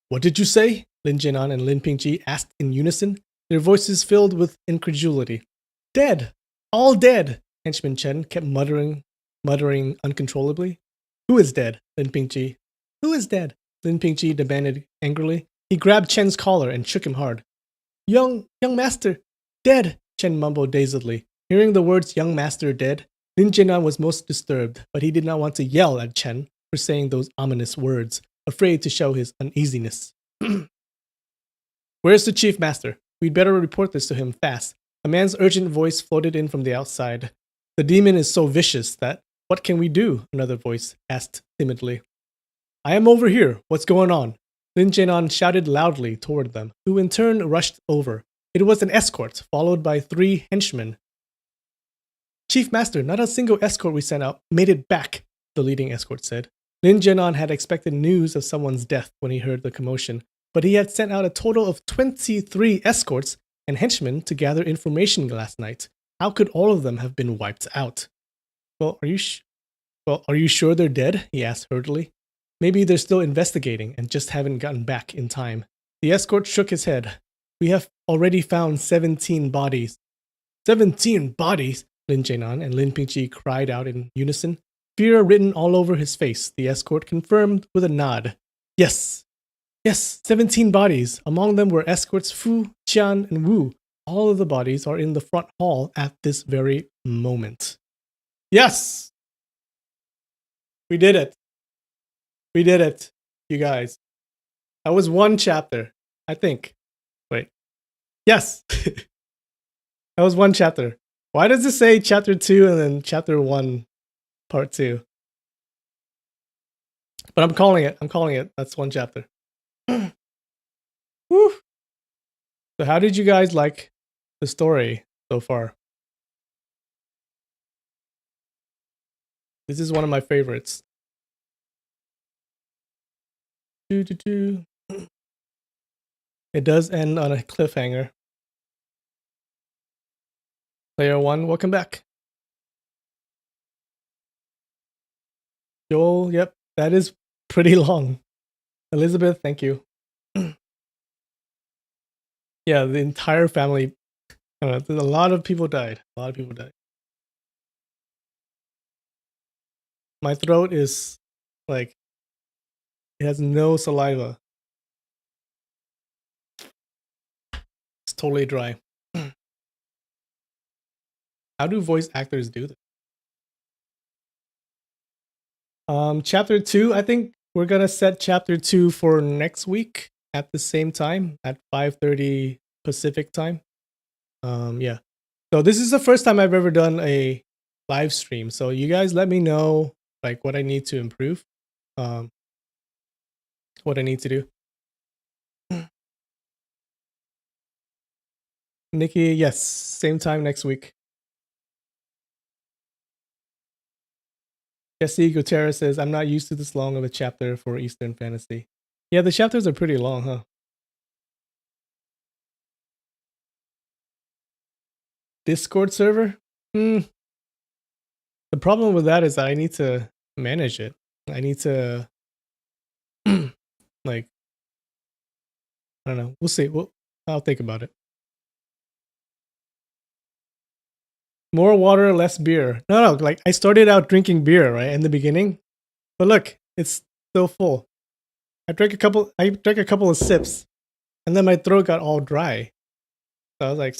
Speaker 1: "What did you say?" Lin Jinan and Lin Pingji asked in unison, their voices filled with incredulity. "Dead! All dead!" Henchman Chen kept muttering uncontrollably. "Who is dead?" Lin Pingji. "Who is dead?" Lin Pingji demanded angrily. He grabbed Chen's collar and shook him hard. Young master, dead," Chen mumbled dazedly. Hearing the words "young master dead," Lin Jinan was most disturbed, but he did not want to yell at Chen for saying those ominous words, afraid to show his uneasiness. "Where's the chief master? We'd better report this to him fast." A man's urgent voice floated in from the outside. "The demon is so vicious that, what can we do?" another voice asked timidly. "I am over here. What's going on?" Lin Chenan shouted loudly toward them, who in turn rushed over. It was an escort, followed by 3 henchmen. "Chief Master, not a single escort we sent out made it back," the leading escort said. Lin Jinan had expected news of someone's death when he heard the commotion, but he had sent out a total of 23 escorts and henchmen to gather information last night. How could all of them have been wiped out? Are you sure they're dead?" he asked hurriedly. "Maybe they're still investigating and just haven't gotten back in time." The escort shook his head. "We have already found 17 bodies. 17 bodies? Lin Chenan and Lin Pingji cried out in unison. Fear written all over his face, the escort confirmed with a nod. Yes, 17 bodies. Among them were escorts Fu, Qian, and Wu. All of the bodies are in the front hall at this very moment. Yes! We did it. We did it, you guys. That was 1 chapter, I think. Wait. Yes! That was 1 chapter. Why does it say chapter 2 and then chapter 1, part 2? But I'm calling it. That's 1 chapter. Woo! So how did you guys like the story so far? This is one of my favorites. It does end on a cliffhanger. Player 1, welcome back. Joel, yep, that is pretty long. Elizabeth, thank you. Yeah, the entire family. A lot of people died. A lot of people died. My throat is like, it has no saliva. It's totally dry. How do voice actors do this? Chapter 2, I think we're gonna set chapter 2 for next week at the same time at 5:30 Pacific time. Yeah. So this is the first time I've ever done a live stream. So you guys let me know like what I need to improve. What I need to do. Nikki, yes, same time next week. Jesse Gutierrez says, I'm not used to this long of a chapter for Eastern Fantasy. Yeah, the chapters are pretty long, huh? Discord server? The problem with that is that I need to manage it. I need to, like, I don't know. We'll see. I'll think about it. More water, less beer. No, like I started out drinking beer, right, in the beginning. But look, it's still full. I drank a couple of sips, and then my throat got all dry. So I was like,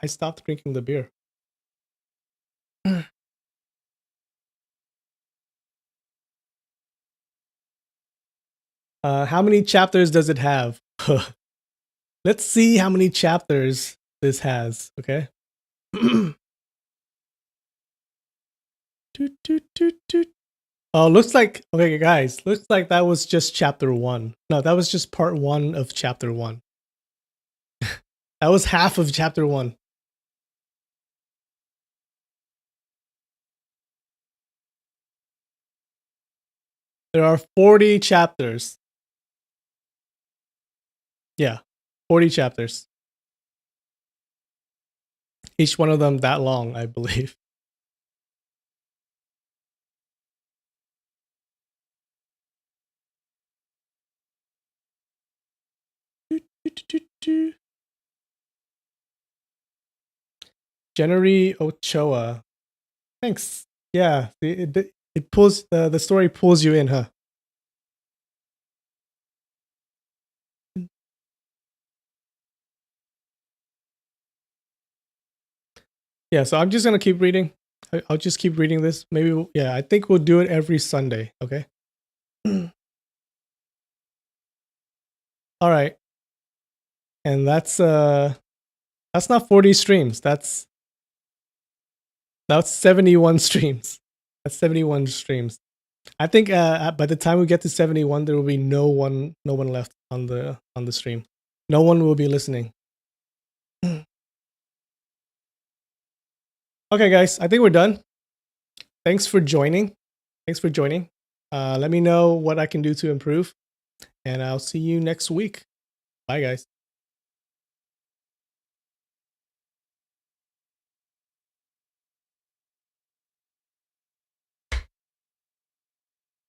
Speaker 1: I stopped drinking the beer. How many chapters does it have? Let's see how many chapters this has, okay? Oh, looks like, okay, guys, looks like that was just chapter 1. No, that was just part 1 of chapter 1. That was half of chapter 1. There are 40 chapters. Yeah, 40 chapters. Each one of them that long, I believe. Jennery Ochoa. Thanks. Yeah, it pulls, the story pulls you in, huh? Yeah, so I'm just gonna keep reading. I'll just keep reading this. Maybe, yeah, I think we'll do it every Sunday, okay? All right. And that's not 40 streams. That's 71 streams. That's 71 streams. I think by the time we get to 71, there will be no one left on the stream. No one will be listening. Okay, guys, I think we're done. Thanks for joining. Let me know what I can do to improve, and I'll see you next week. Bye, guys.